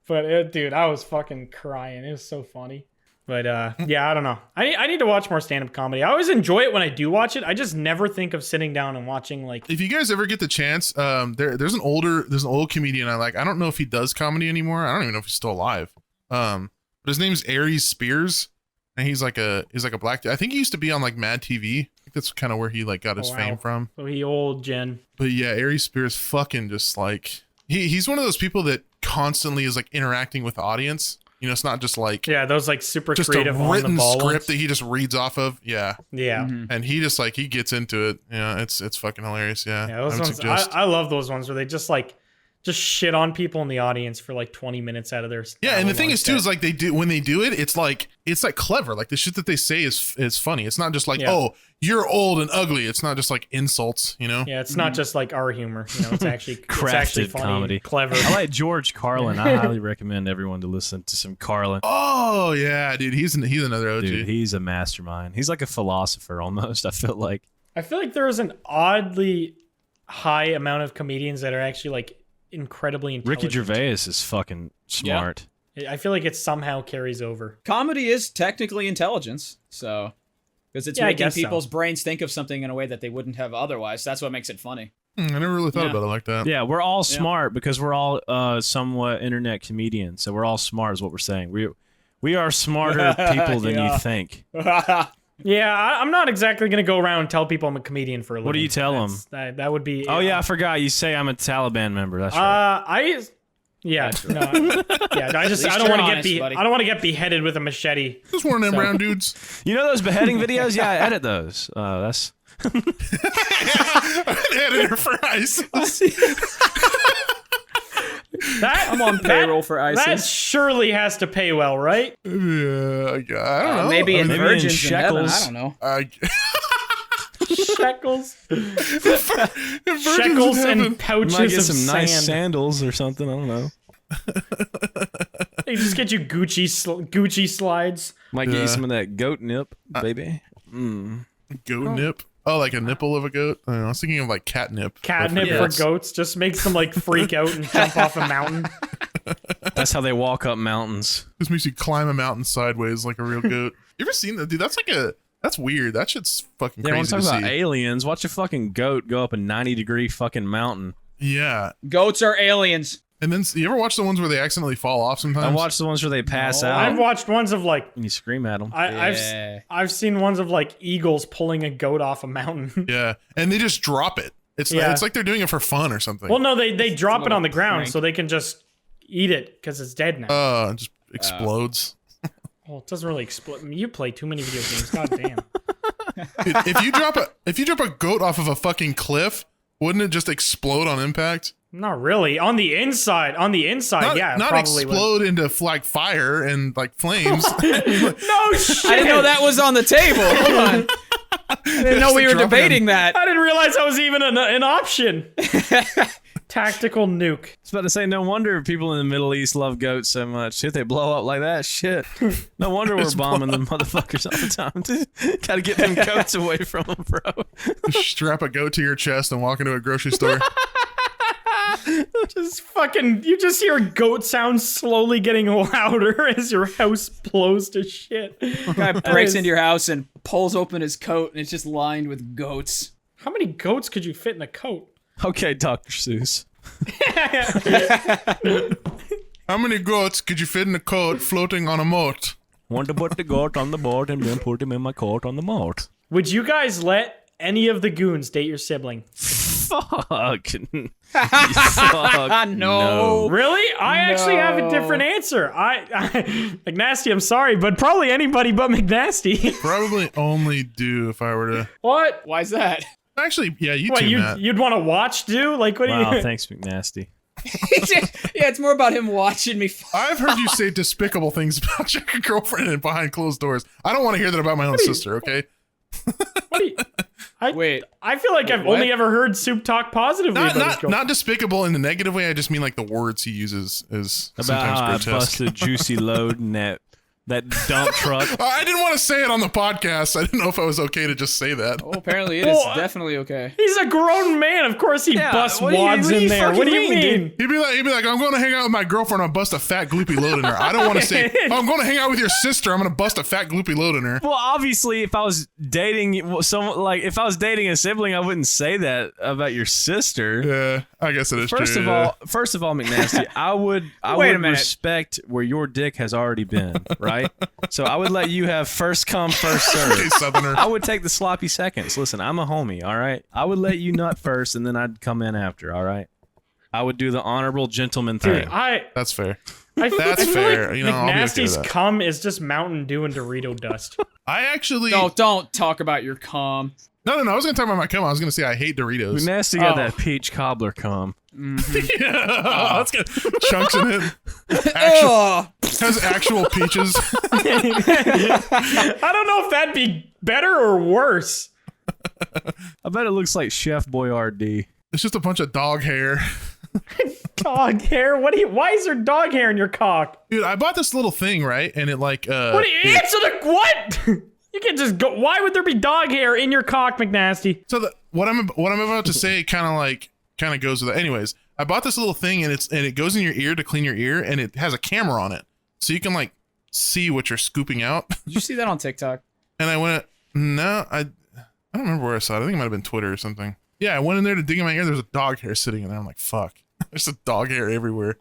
But dude, I was fucking crying. It was so funny. But yeah, I don't know. I need to watch more stand-up comedy. I always enjoy it when I do watch it. I just never think of sitting down and watching like. If you guys ever get the chance, there's an old comedian I like. I don't know if he does comedy anymore. I don't even know if he's still alive. But his name's Aries Spears, and he's like a black dude. I think he used to be on like Mad TV. I think that's kind of where he like got his Oh, wow. fame from. So he old Jen. But yeah, Aries Spears fucking just like he's one of those people that constantly is like interacting with the audience. You know, it's not just like those like super just a creative on written the ball script ones. that he just reads off of. Yeah, Yeah. and he just like he gets into it. Yeah, it's fucking hilarious. Yeah, Yeah, those I would ones. suggest. I love those ones where they just shit on people in the audience for like 20 minutes out of their. Yeah, and the thing hour-long is too set. is like they do when they do it, it's like clever. Like the shit that they say is funny. It's not just like oh you're old and ugly. It's not just like insults. You know. Yeah, it's not just like our humor. You know, it's actually Crafted funny, comedy. and clever. I like George Carlin. I highly recommend everyone to listen to some Carlin. Oh yeah, dude, he's another OG. Dude, he's a mastermind. He's like a philosopher almost. I feel like. I feel like there is an oddly high amount of comedians that are actually like incredibly intelligent. Ricky Gervais is fucking smart. I feel like it somehow carries over. Comedy is technically intelligence, so because it's Yeah, I making guess so. people's brains think of something in a way that they wouldn't have otherwise. That's what makes it funny. I never really thought Yeah. about it like that. Yeah, we're all smart because we're all somewhat internet comedians. So we're all smart, is what we're saying. We are smarter people than Yeah. you think. Yeah, I'm not exactly gonna go around and tell people I'm a comedian for a living. What do you tell them? That would be. Oh yeah, I forgot. You say I'm a Taliban member. That's right. I don't you're want to honest, get buddy. I don't want to get beheaded with a machete. Just one of them brown dudes. You know those beheading videos? Yeah, I edit those. That's Editor for ISIS. I'm on payroll for That ISIS. surely has to pay well, right? Yeah, I don't know. Maybe in maybe in virgins in heaven. I shekels. don't know. Shekels, Shekels shekels, and you pouches might get of some sand. nice sandals or something. I don't know. They just get you Gucci slides. Might get Yeah. you some of that goat nip, baby. Goat nip. Oh, like a nipple of a goat. I don't know. I was thinking of like catnip. Catnip Yeah. for goats just makes them like freak out and jump off a mountain. That's how they walk up mountains. Just makes you climb a mountain sideways like a real goat. You ever seen that, dude? That's weird. That shit's fucking Yeah, when crazy we to talk see. about aliens, watch a fucking goat go up a 90-degree fucking mountain. Yeah. Goats are aliens. And then you ever watch the ones where they accidentally fall off sometimes? I watch the ones where they pass No. out I've watched ones of like and you scream at them. Yeah. I've seen ones of like eagles pulling a goat off a mountain. Yeah, and they just drop it. It's Yeah. it's like they're doing it for fun or something. Well, no, they drop it little on the ground prank. so they can just eat it because it's dead now. It just explodes. Well, it doesn't really explode. I mean, you play too many video games. God damn. Dude, if you drop a goat off of a fucking cliff, wouldn't it just explode on impact? Not really. On the inside, Not, yeah, not probably explode into like fire and like flames. would. No shit. I didn't know that was on the table. Hold on. I didn't know we were Drop it debating in. that. I didn't realize that was even an option. Tactical nuke. I was about to say, no wonder people in the Middle East love goats so much. Shit, they blow up like that. Shit. No wonder we're bombing them motherfuckers all the time. Gotta get them goats away from them, bro. Just strap a goat to your chest and walk into a grocery store. Just fucking, you just hear goat sounds slowly getting louder as your house blows to shit. Guy breaks is- into your house and pulls open his coat, and it's just lined with goats. How many goats could you fit in a coat? Okay, Dr. Seuss. How many goats could you fit in a coat floating on a moat? Want to put the goat on the board and then put him in my coat on the moat. Would you guys let any of the goons date your sibling? Fuck. No. No. Really? I actually have a different answer. I McNasty, I'm sorry, but probably anybody but McNasty. Probably only do if I were to. What? Why's that? Actually, yeah, you What, too, Matt. you'd want to watch, do? Like, what Wow, do you... thanks, McNasty. Yeah, it's more about him watching me. I've heard you say despicable things about your girlfriend and behind closed doors. I don't want to hear that about my own sister, okay? What do you... Wait. I feel like I've what? only ever heard Soup talk positively about his girlfriend. Not despicable in the negative way. I just mean like the words he uses is About sometimes how I grotesque. busted Juicy Load in that dump truck. I didn't want to say it on the podcast. I didn't know if I was okay to just say that. Oh, apparently it is Well, definitely okay. He's a grown man. Of course he Yeah, busts what do you- wads what do in you there. What do you fucking mean, mean? He'd be like, I'm going to hang out with my girlfriend. I'll bust a fat gloopy load in her. I don't want to say, I'm going to hang out with your sister. I'm going to bust a fat gloopy load in her. Well, obviously, if I was dating someone, like if I was dating a sibling, I wouldn't say that about your sister. Yeah, I guess it is First true. of all, McNasty, I would Wait a minute. respect where your dick has already been, right? So I would let you have first come, first serve. Hey, Southerner. I would take the sloppy seconds. Listen, I'm a homie, all right? I would let you nut first, and then I'd come in after, all right? I would do the honorable gentleman thing. Dude, That's fair. That's feel fair. Like You know, I'll be okay with McNasty's that. cum is just Mountain Dew and Dorito dust. I actually Don't talk about your cum. no. I was gonna talk about my cum. I was gonna say I hate Doritos. Nasty got Oh. that peach cobbler cum. Yeah, let's get chunks in it. Ugh. Has actual peaches. I don't know if that'd be better or worse. I bet it looks like Chef Boyardee. It's just a bunch of dog hair. Dog hair? Why is there dog hair in your cock? Dude, I bought this little thing, right? And it like What do you answer the what? You can't just go. Why would there be dog hair in your cock, McNasty? So what I'm about to say kind of goes with that. Anyways, I bought this little thing and it goes in your ear to clean your ear, and it has a camera on it, so you can like see what you're scooping out. Did you see that on TikTok? And I went, no, I don't remember where I saw it. I think it might have been Twitter or something. Yeah, I went in there to dig in my ear. There's a dog hair sitting in there. I'm like, fuck. There's a dog hair everywhere.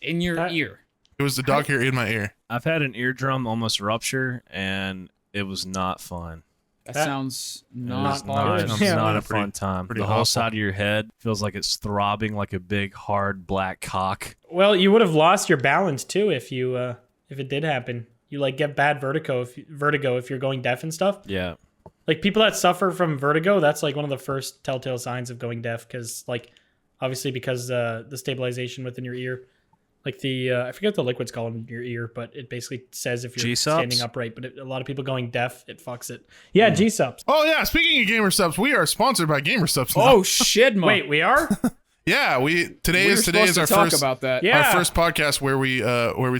In your ear. It was the dog hair in my ear. I've had an eardrum almost rupture, and it was not fun. That That- sounds It not was fun. not, fun. it was Yeah. not a Pretty- fun time. pretty The whole awful. side of your head feels like it's throbbing like a big, hard, black cock. Well, you would have lost your balance too if it did happen. You like get bad vertigo if you're going deaf and stuff. Yeah. Like people that suffer from vertigo, that's like one of the first telltale signs of going deaf, because like obviously because the stabilization within your ear, like the I forget what the liquid's called in your ear, but it basically says if you're G-subs? standing upright. But a lot of people going deaf, it fucks it. Yeah, G-subs. Oh yeah, speaking of Gamer Subs, we are sponsored by Gamer Subs. now. Oh shit, Mo. Wait, we are? Yeah, today we were is supposed our to talk first about that. Yeah. our first podcast where we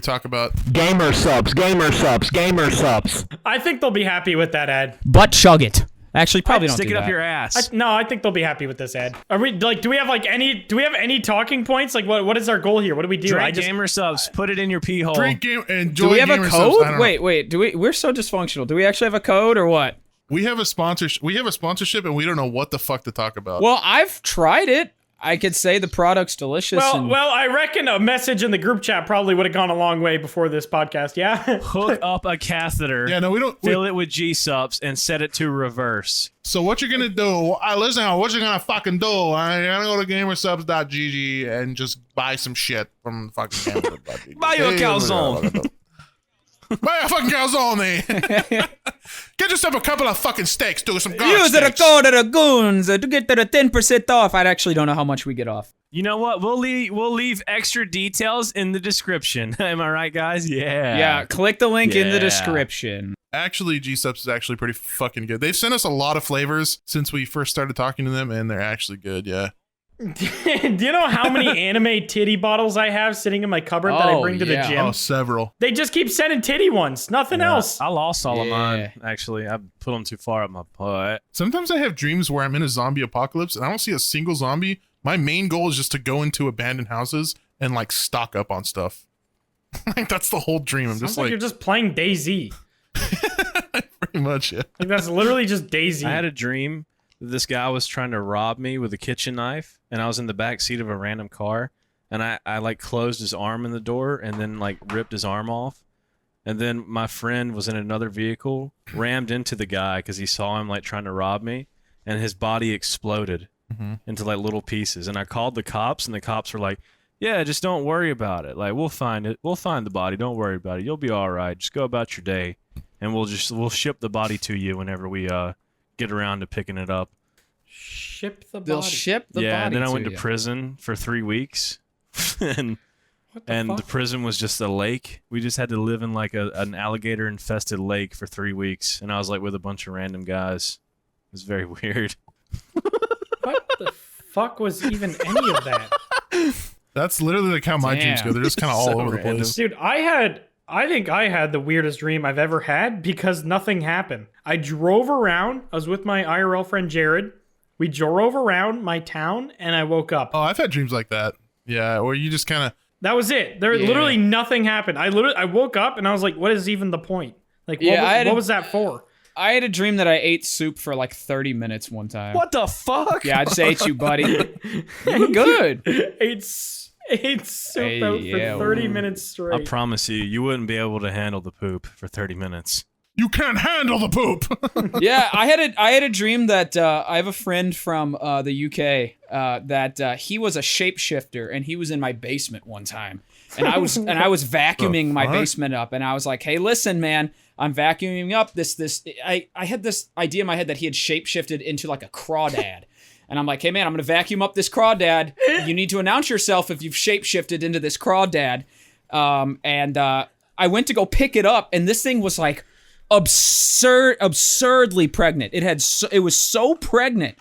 talk about Gamer subs, gamer subs, gamer subs. I think they'll be happy with that ad. Butt chug it. Actually, probably don't Stick do it up that. your ass. No, I think they'll be happy with this ad. Are we like? Do we have any talking points? Like, what is our goal here? What do we do? Drink Gamer Subs. Put it in your pee hole. drink game enjoy Do we have a Gamer Subs. I code? don't know. Wait. We're so dysfunctional. Do we actually have a code or what? We have a sponsorship and we don't know what the fuck to talk about. Well, I've tried it. I could say the product's delicious. and Well, I reckon a message in the group chat probably would have gone a long way before this podcast. Yeah. Hook up a catheter. yeah, no, we don't. Fill it with G-subs and set it to reverse. So what you're gonna do? Listen, what you're gonna fucking do? I'm gonna go to gamersubs.gg and just buy some shit from fucking gamersubs.gg. Buy you a calzone. Buy a fucking calzone. Get yourself a couple of fucking steaks. Do some garlic use the steaks. code of the goons to get the 10% off. I actually don't know how much we get off. You know what? We'll leave extra details in the description. Am I right, guys? Yeah. Yeah, click the link in the Yeah. description. Actually, G-Subs is actually pretty fucking good. They've sent us a lot of flavors since we first started talking to them, and they're actually good. Yeah. Do you know how many anime titty bottles I have sitting in my cupboard that I Oh, bring to the yeah. gym? Oh, several. They just keep sending titty ones. Nothing else. I lost all of Yeah. mine, actually. I put them too far up my butt. Sometimes I have dreams where I'm in a zombie apocalypse and I don't see a single zombie. My main goal is just to go into abandoned houses and like stock up on stuff. Like that's the whole dream. I'm Sounds just like like you're just playing DayZ. pretty much it. Like that's literally just DayZ. I had a dream that this guy was trying to rob me with a kitchen knife, and I was in the back seat of a random car, and I like closed his arm in the door and then like ripped his arm off. And then my friend was in another vehicle, rammed into the guy because he saw him like trying to rob me, and his body exploded into like little pieces. And I called the cops, and the cops were like, "Yeah, just don't worry about it. Like we'll find it. We'll find the body. Don't worry about it. You'll be all right. Just go about your day, and we'll ship the body to you whenever we get around to picking it up." Ship the body. They'll ship the Yeah, body and then I went to you. prison for 3 weeks, and What the and fuck? the prison was just a lake. We just had to live in like an alligator infested lake for 3 weeks, and I was like with a bunch of random guys. It was very weird. What the fuck was even any of that? That's literally like how my dreams Damn. go. They're just kind of all So over the random. place. Dude, I think I had the weirdest dream I've ever had because nothing happened. I drove around. I was with my IRL friend Jared. We drove around my town and I woke up. Oh, I've had dreams like that. Yeah, where you just kind of That was it. There Yeah. literally nothing happened. I woke up and I was like, what is even the point? Like Yeah, I had what a- was that for? I had a dream that I ate soup for like 30 minutes one time. What the fuck? Yeah, I just ate you, buddy. You were good. ate soup Hey, out yeah, for 30 ooh. minutes straight. I promise you wouldn't be able to handle the poop for 30 minutes. you can't handle the poop. Yeah, I had a dream that I have a friend from the UK that he was a shapeshifter and he was in my basement one time. and I was vacuuming my fuck? basement up, and I was like, "Hey, listen, man, I'm vacuuming up this." I had this idea in my head that he had shapeshifted into like a crawdad, and I'm like, "Hey, man, I'm gonna vacuum up this crawdad. You need to announce yourself if you've shapeshifted into this crawdad." I went to go pick it up, and this thing was like absurdly pregnant. It was so pregnant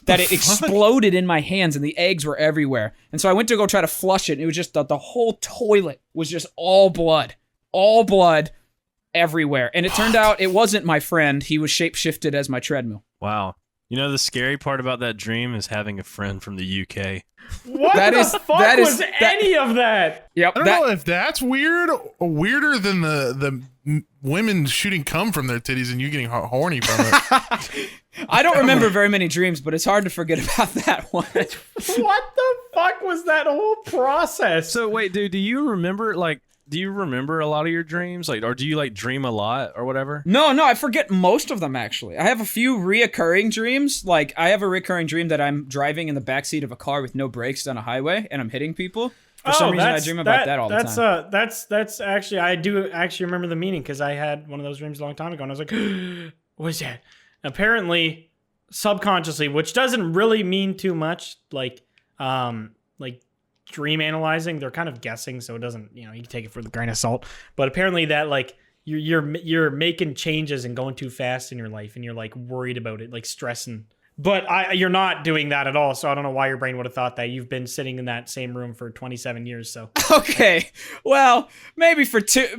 that it exploded in my hands, and the eggs were everywhere. And so I went to go try to flush it, and it was just the whole toilet was just all blood everywhere. And it turned out it wasn't my friend. He was shapeshifted as my treadmill. Wow. You know, the scary part about that dream is having a friend from the UK. What the fuck was any of that? Yep. I don't know if that's weird or weirder than the women shooting cum from their titties and you getting horny from it. I don't remember very many dreams, but it's hard to forget about that one. What the fuck was that whole process? So wait, dude, do you remember a lot of your dreams? Like, or do you like dream a lot or whatever? No, I forget most of them, actually. I have a few reoccurring dreams. Like, I have a recurring dream that I'm driving in the backseat of a car with no brakes down a highway, and I'm hitting people. For some reason, I dream about that all the time. That's actually, I do actually remember the meaning, because I had one of those dreams a long time ago, and I was like, what is that? Apparently, subconsciously, which doesn't really mean too much, like dream analyzing, they're kind of guessing, so it doesn't, you can take it for the grain of salt. But apparently that, like, you're making changes and going too fast in your life, and you're like worried about it, like stressing. But you're not doing that at all, so I don't know why your brain would have thought that. You've been sitting in that same room for 27 years, so. Okay, well, maybe for 2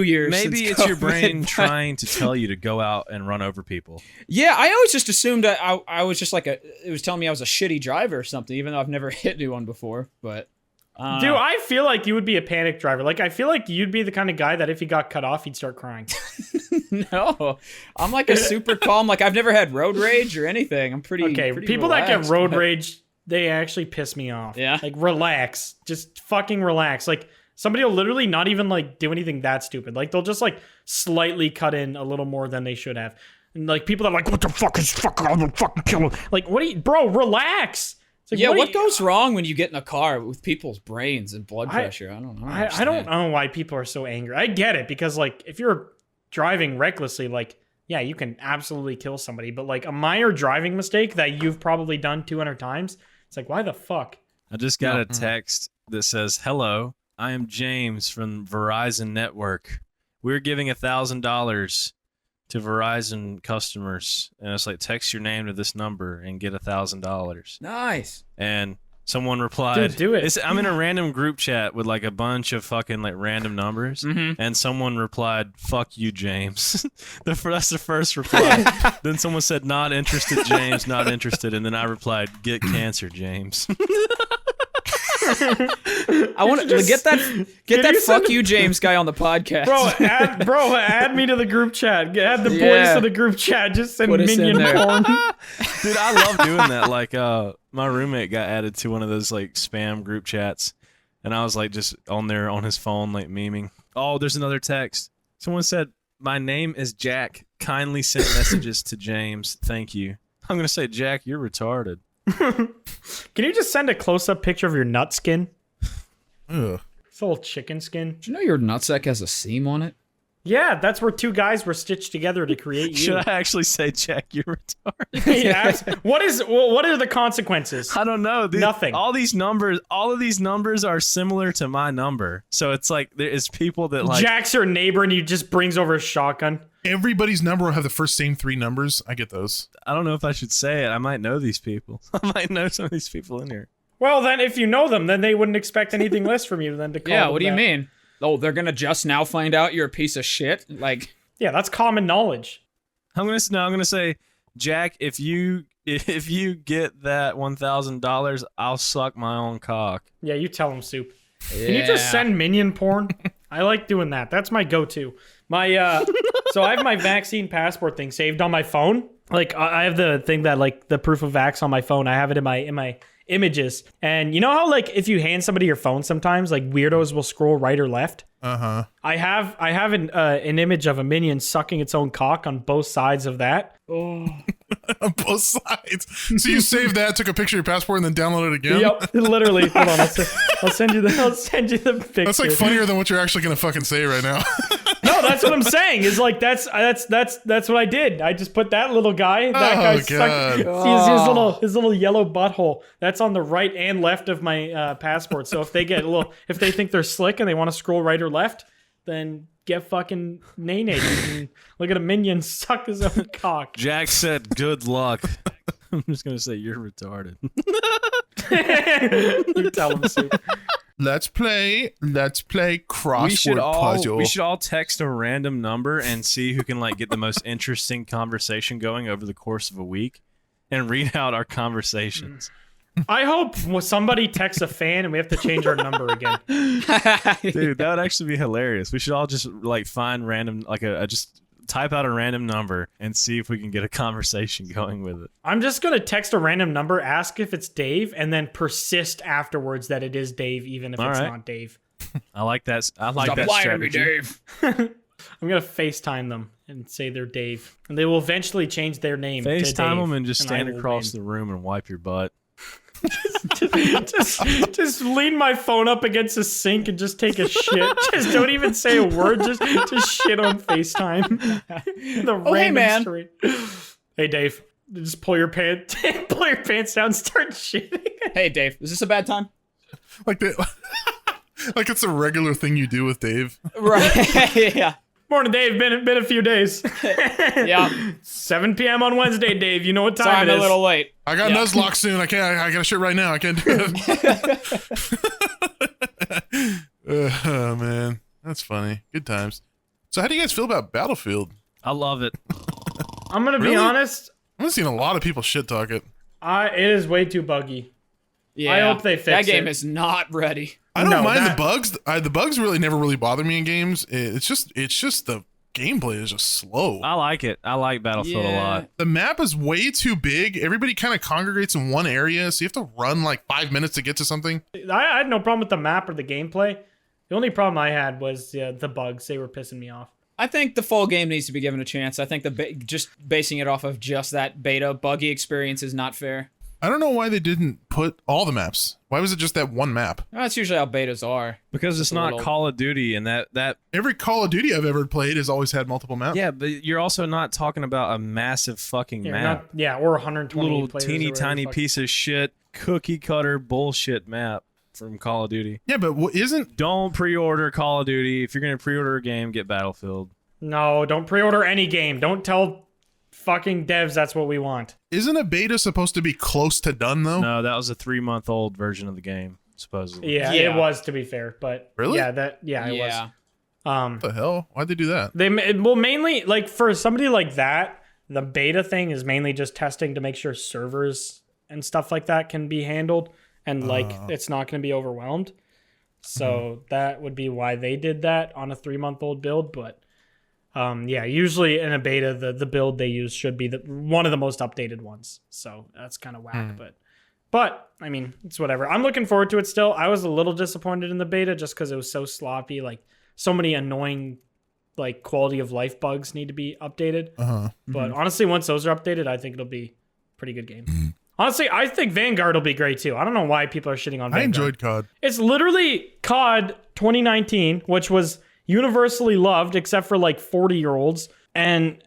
years. Maybe it's your brain trying to tell you to go out and run over people. Yeah, I always just assumed that I was just like it was telling me I was a shitty driver or something, even though I've never hit anyone before. But dude, I feel like you would be a panic driver. Like, I feel like you'd be the kind of guy that if he got cut off, he'd start crying. No, I'm like a super calm. Like, I've never had road rage or anything. I'm pretty people relaxed, that get road rage, they actually piss me off. Yeah, like, relax, just fucking relax. Like, somebody will literally not even like do anything that stupid. Like, they'll just like slightly cut in a little more than they should have. And like, people that are like, what the fuck is fucking, I'm gonna fucking kill him. Like, bro, relax. Like, yeah, what goes wrong when you get in a car with people's brains and blood pressure? I don't know. I don't know why people are so angry. I get it, because like, if you're driving recklessly, like, yeah, you can absolutely kill somebody, but like a minor driving mistake that you've probably done 200 times, it's like, why the fuck? I just got a text that says, "Hello, I am James from Verizon Network. We're giving $1,000 to Verizon customers, and it's like, text your name to this number and get $1,000." Nice. And someone replied, "Dude, do it." I'm in a random group chat with like a bunch of fucking like random numbers, and someone replied, "Fuck you, James." That's the first reply. Then someone said, "Not interested, James. Not interested." And then I replied, "Get cancer, James." I want to get that fuck you, James guy on the podcast. Bro, add me to the group chat. Add the boys to the group chat. Just send minion porn. Dude, I love doing that. Like, my roommate got added to one of those like spam group chats, and I was like just on there on his phone like memeing. Oh, there's another text. Someone said, "My name is Jack. Kindly send messages to James. Thank you." I'm gonna say, Jack, you're retarded. Can you just send a close-up picture of your nut skin? Ugh. It's a little chicken skin. Did you know your nutsack has a seam on it? Yeah, that's where two guys were stitched together to create you. Should I actually say, Jack, you're retarded? Yes. What are the consequences? I don't know. Nothing. All of these numbers are similar to my number. So it's like there is people that like Jack's your neighbor and he just brings over a shotgun. Everybody's number will have the first same 3 numbers. I get those. I don't know if I should say it. I might know these people. I might know some of these people in here. Well, then if you know them, then they wouldn't expect anything less from you than to call them what do you that. mean? Oh, they're gonna just now find out you're a piece of shit? Like, yeah, that's common knowledge. I'm gonna say, Jack, if you get that $1,000, I'll suck my own cock. Yeah, you tell them, Soup. yeah. Can you just send minion porn? I like doing that. That's my go-to. So I have my vaccine passport thing saved on my phone. Like, I have the thing that, like, the proof of vax on my phone. I have it in my images. And you know how, like, if you hand somebody your phone sometimes, like, weirdos will scroll right or left? Uh-huh. I have an image of a minion sucking its own cock on both sides of that. Oh. on both sides. So you saved that, took a picture of your passport, and then downloaded it again. Yep, literally. Hold on, I'll send you the picture. That's like funnier than what you're actually gonna fucking say right now. No, that's what I'm saying. Is like that's what I did. I just put that little guy. That guy stuck his little yellow butthole. That's on the right and left of my passport. So if they think they're slick and they want to scroll right or left, then get fucking nay. Look at a minion suck his own cock. Jack said, "Good luck." I'm just gonna say you're retarded. You tell him to. Let's play crossword puzzle. We should all text a random number and see who can like get the most interesting conversation going over the course of a week, and read out our conversations. I hope somebody texts a fan and we have to change our number again. Dude, that would actually be hilarious. We should all just like find random, like just type out a random number and see if we can get a conversation going with it. I'm just going to text a random number, ask if it's Dave, and then persist afterwards that it is Dave, even if it's not Dave. I like that. I like Stop that lying to me, strategy. Dave. I'm going to FaceTime them and say they're Dave. And they will eventually change their name to Dave. FaceTime them and just stand I will across win. the room and wipe your butt. just lean my phone up against the sink and just take a shit. Just don't even say a word. Just shit on FaceTime. Hey, man. Story. Hey, Dave. Just pull your pants down and start shitting. Hey, Dave, is this a bad time? Like that. Like it's a regular thing you do with Dave. Right. Yeah. Morning, Dave. Been a few days. Yeah. 7 p.m. on Wednesday, Dave. You know what time Sorry, I'm it is. a little late. I got Nuzlocke soon. I got shit right now. I can't do it. Oh man, that's funny. Good times. So how do you guys feel about Battlefield? I love it. I'm gonna be Really? honest. I've seen a lot of people shit talk it. It is way too buggy. Yeah. I hope they fix that game it. is not ready. I don't No, mind that- the bugs. The bugs really never really bother me in games. It's just the gameplay is just slow. I like it. I like Battlefield a lot. The map is way too big. Everybody kind of congregates in one area, so you have to run like 5 minutes to get to something. I had no problem with the map or the gameplay. The only problem I had was the bugs. They were pissing me off. I think the full game needs to be given a chance. I think just basing it off of just that beta buggy experience is not fair. I don't know why they didn't put all the maps. Why was it just that one map? That's usually how betas are. Because it's Just a not little- Call of Duty, and that Every Call of Duty I've ever played has always had multiple maps. but you're also not talking about a massive fucking map. Or 120 Little players teeny or whatever tiny the fuck. piece of shit cookie cutter bullshit map from Call of Duty. Yeah, but isn't Don't pre-order Call of Duty. If you're gonna pre-order a game, get Battlefield. No, don't pre-order any game. Don't tell fucking devs that's what we want. a beta supposed to be close to done though? No, that was a 3-month-old version of the game, supposedly. Yeah, Yeah. it was, to be fair, but Really? it was. What the hell? Why'd they do that? Mainly like for somebody like that, the beta thing is mainly just testing to make sure servers and stuff like that can be handled and it's not going to be overwhelmed. So that would be why they did that on a 3-month-old build, but usually in a beta, the build they use should be one of the most updated ones. So that's kind of whack, but I mean, it's whatever. I'm looking forward to it still. I was a little disappointed in the beta just because it was so sloppy. Like so many annoying, like quality of life bugs need to be updated. But honestly, once those are updated, I think it'll be a pretty good game. Honestly, I think Vanguard will be great too. I don't know why people are shitting on Vanguard. I enjoyed COD. It's literally COD 2019, which was universally loved except for like 40-year-olds, and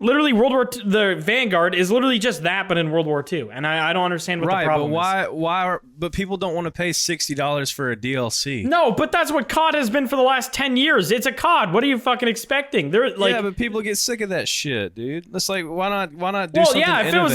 literally the Vanguard is literally just that, but in World War II, and I don't understand what the problem is. But people don't want to pay $60 for a DLC. No, but that's what COD has been for the last 10 years. It's a COD. What are you fucking expecting? They're like, yeah, but people get sick of that shit, dude. It's like, why not do well, something yeah. If innovative?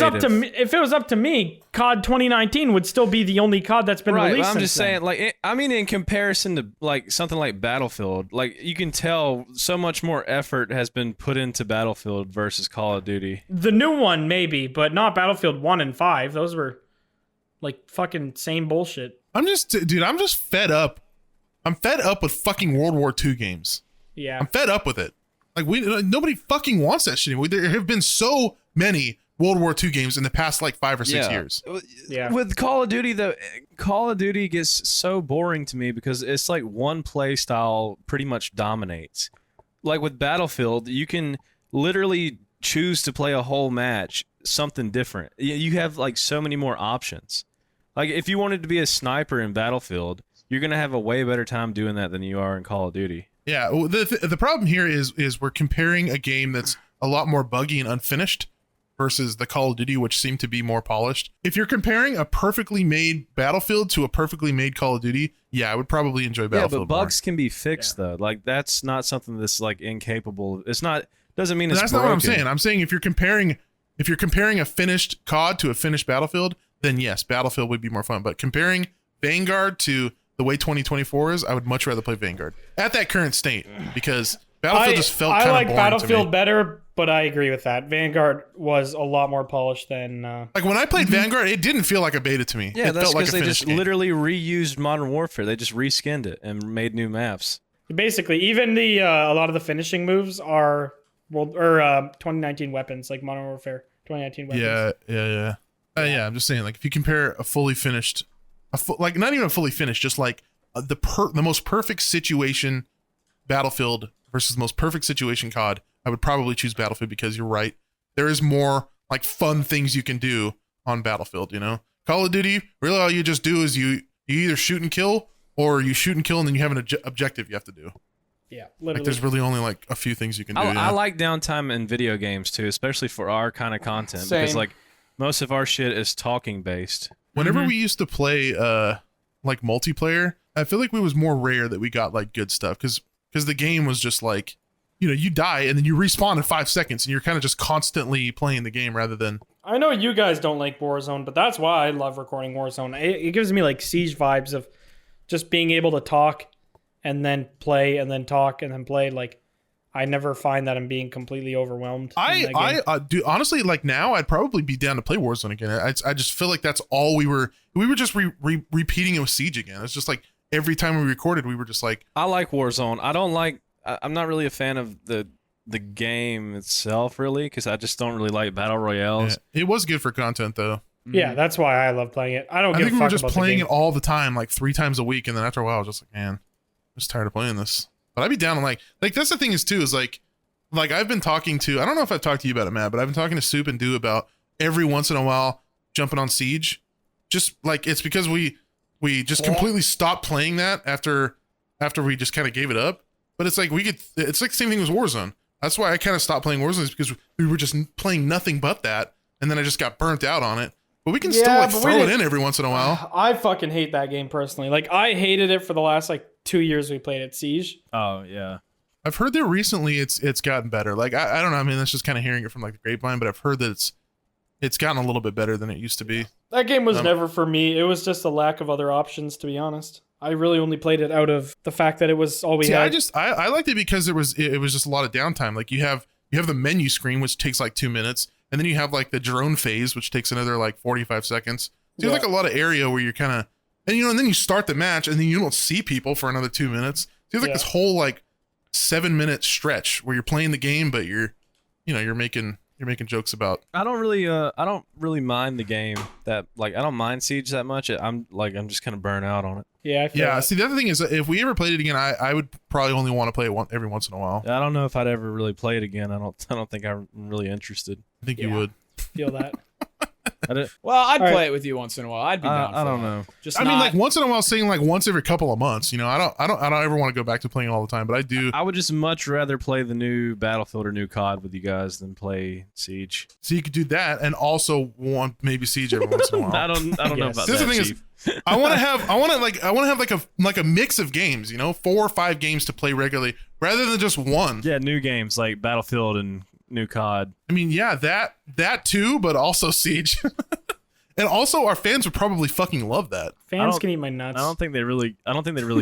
it was up to me, COD 2019 would still be the only COD that's been Right, released. but I'm just since then. saying, like, in comparison to like something like Battlefield, like you can tell so much more effort has been put into Battlefield versus Call of Duty. The new one maybe, but not Battlefield 1 and 5. Those were like fucking same bullshit. I'm just fed up. I'm fed up with fucking World War II games. Yeah. I'm fed up with it. Like nobody fucking wants that shit anymore. There have been so many World War II games in the past like 5 or 6 years. Yeah. With Call of Duty, though, Call of Duty gets so boring to me because it's like one play style pretty much dominates. Like with Battlefield, you can literally choose to play a whole match something different. You have like so many more options. Like if you wanted to be a sniper in Battlefield, you're gonna have a way better time doing that than you are in Call of Duty. Yeah, well, the problem here is we're comparing a game that's a lot more buggy and unfinished versus the Call of Duty, which seem to be more polished. If you're comparing a perfectly made Battlefield to a perfectly made Call of Duty, yeah, I would probably enjoy Battlefield. Yeah, but bugs can be fixed though. Like that's not something that's like incapable. It's not. Doesn't mean it's that's broken. not what I'm saying. I'm saying if you're comparing a finished COD to a finished Battlefield, then yes, Battlefield would be more fun. But comparing Vanguard to the way 2024 is, I would much rather play Vanguard at that current state because Battlefield just felt kind of boring. I like Battlefield better, but I agree with that. Vanguard was a lot more polished than. Like when I played Vanguard, it didn't feel like a beta to me. Yeah, it that's felt like because a they just game. literally reused Modern Warfare. They just reskinned it and made new maps. Basically, even the a lot of the finishing moves are 2019 weapons, like Modern Warfare 2019 weapons. Yeah. I'm just saying, like if you compare a fully finished, like not even a fully finished, just like the most perfect situation Battlefield versus the most perfect situation COD, I would probably choose Battlefield because you're right. There is more like fun things you can do on Battlefield, you know? Call of Duty, really all you just do is you either shoot and kill or you shoot and kill and then you have an objective you have to do. Yeah, Like literally. there's really only like a few things you can do. I like downtime in video games too, especially for our kind of content because Same. like most of our shit is talking based. Whenever we used to play like multiplayer, I feel like it was more rare that we got like good stuff because the game was just like, you know, you die and then you respawn in 5 seconds and you're kind of just constantly playing the game rather than. I know you guys don't like Warzone, but that's why I love recording Warzone. It gives me like Siege vibes of just being able to talk and then play and then talk and then play. Like I never find that I'm being completely overwhelmed. I do honestly, like now I'd probably be down to play Warzone again. I just feel like that's all we were just repeating it with Siege again. It's just like every time we recorded, we were just like, I like Warzone. I'm not really a fan of the game itself, really, because I just don't really like battle royales. yeah. It was good for content though. Yeah, that's why I love playing it. I don't I give think a we fuck were just about playing the it game. all the time, like 3 times a week, and then after a while, I was just like, man, I'm just tired of playing this. But I'd be down and like that's the thing is too is like I've been talking to, I don't know if I've talked to you about it, Matt, but I've been talking to Soup and Do about every once in a while jumping on Siege. Just like it's because we just completely stopped playing that after we just kind of gave it up. But it's like it's like the same thing as Warzone. That's why I kind of stopped playing Warzone, is because we were just playing nothing but that, and then I just got burnt out on it. But we can still like throw it in every once in a while. I fucking hate that game personally. Like I hated it for the last like 2 years we played at Siege. Oh yeah. I've heard that recently it's gotten better. Like I don't know. I mean, that's just kind of hearing it from like the grapevine, but I've heard that it's gotten a little bit better than it used to be. That game was never for me. It was just a lack of other options, to be honest. I really only played it out of the fact that it was all we had. I liked it because it was just a lot of downtime. Like you have the menu screen, which takes like 2 minutes, and then you have like the drone phase, which takes another like 45 seconds. So you have like a lot of area where you're kind of, and then you start the match, and then you don't see people for another 2 minutes. So you have like this whole like 7-minute stretch where you're playing the game, but you're making jokes about. I don't really mind the game that like I don't mind Siege that much. I'm just kind of burnt out on it. Yeah, I feel Yeah, that. see the other thing is if we ever played it again, I would probably only want to play it every once in a while. I don't know if I'd ever really play it again. I don't think I'm really interested. I think you would. feel that. Well, I'd All play right. it with you once in a while. I'd be down. I for don't that. know. Just I mean, not- like once in a while, saying like once every couple of months. You know, I don't ever want to go back to playing it all the time, but I do. I would just much rather play the new Battlefield or new COD with you guys than play Siege. So you could do that and also want maybe Siege every once in a while. I don't know about This is that. the thing is, Chief. I want to have like a mix of games. You know, 4 or 5 games to play regularly rather than just one. Yeah, new games like Battlefield and new COD. I mean, yeah, that too, but also Siege. And also, our fans would probably fucking love that. Fans can eat my nuts. I don't think they really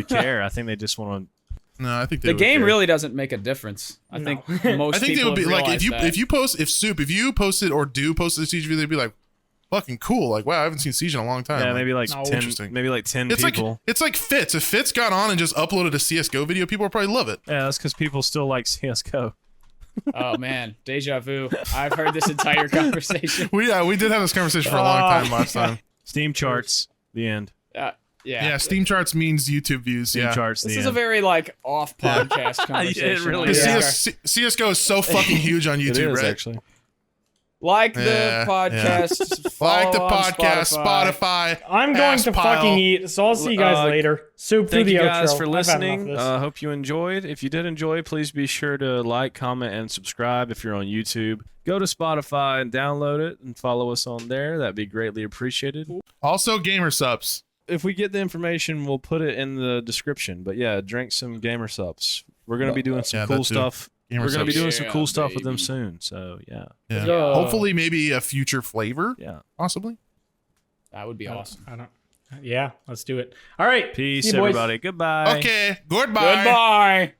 care. I think they just want to. No, I think they the would game care. really doesn't make a difference. I No. think most I think they people would be have like realized that. if you posted or do post a Siege video, they'd be like, fucking cool. Like, wow, I haven't seen Siege in a long time. Yeah, Like, maybe like No. 10. Interesting. Maybe like 10 it's people. like it's like Fitz. If Fitz got on and just uploaded a CS:GO video, people would probably love it. Yeah, that's because people still like CS:GO. Oh man, deja vu. I've heard this entire conversation. We did have this conversation for a long time last time. Steam charts. The end. Yeah, Steam charts means YouTube views. Steam Yeah. charts. This the is end. a very like off podcast conversation. really Because Yeah. CS:GO is so fucking huge on It YouTube, is right? actually. Like the Yeah, podcast. Like the follow on podcast, Spotify. I'm going ass to pile. fucking eat, so I'll see you guys later. Soup through Thank the you outro. guys for I've had enough of listening. this. Hope you enjoyed. If you did enjoy, please be sure to like, comment, and subscribe if you're on YouTube. Go to Spotify and download it and follow us on there. That'd be greatly appreciated. Also, gamer subs. If we get the information, we'll put it in the description. But yeah, drink some gamer subs. We're gonna be doing some Yeah, cool that too. stuff. Gamer We're gonna be subs. doing some cool stuff with them baby. soon. So yeah, Yeah. Yeah. Hopefully, maybe a future flavor, yeah. possibly. That would be awesome. I don't. Yeah, let's do it. All right. Peace, See you, boys. everybody. Goodbye. Okay. Goodbye. Goodbye.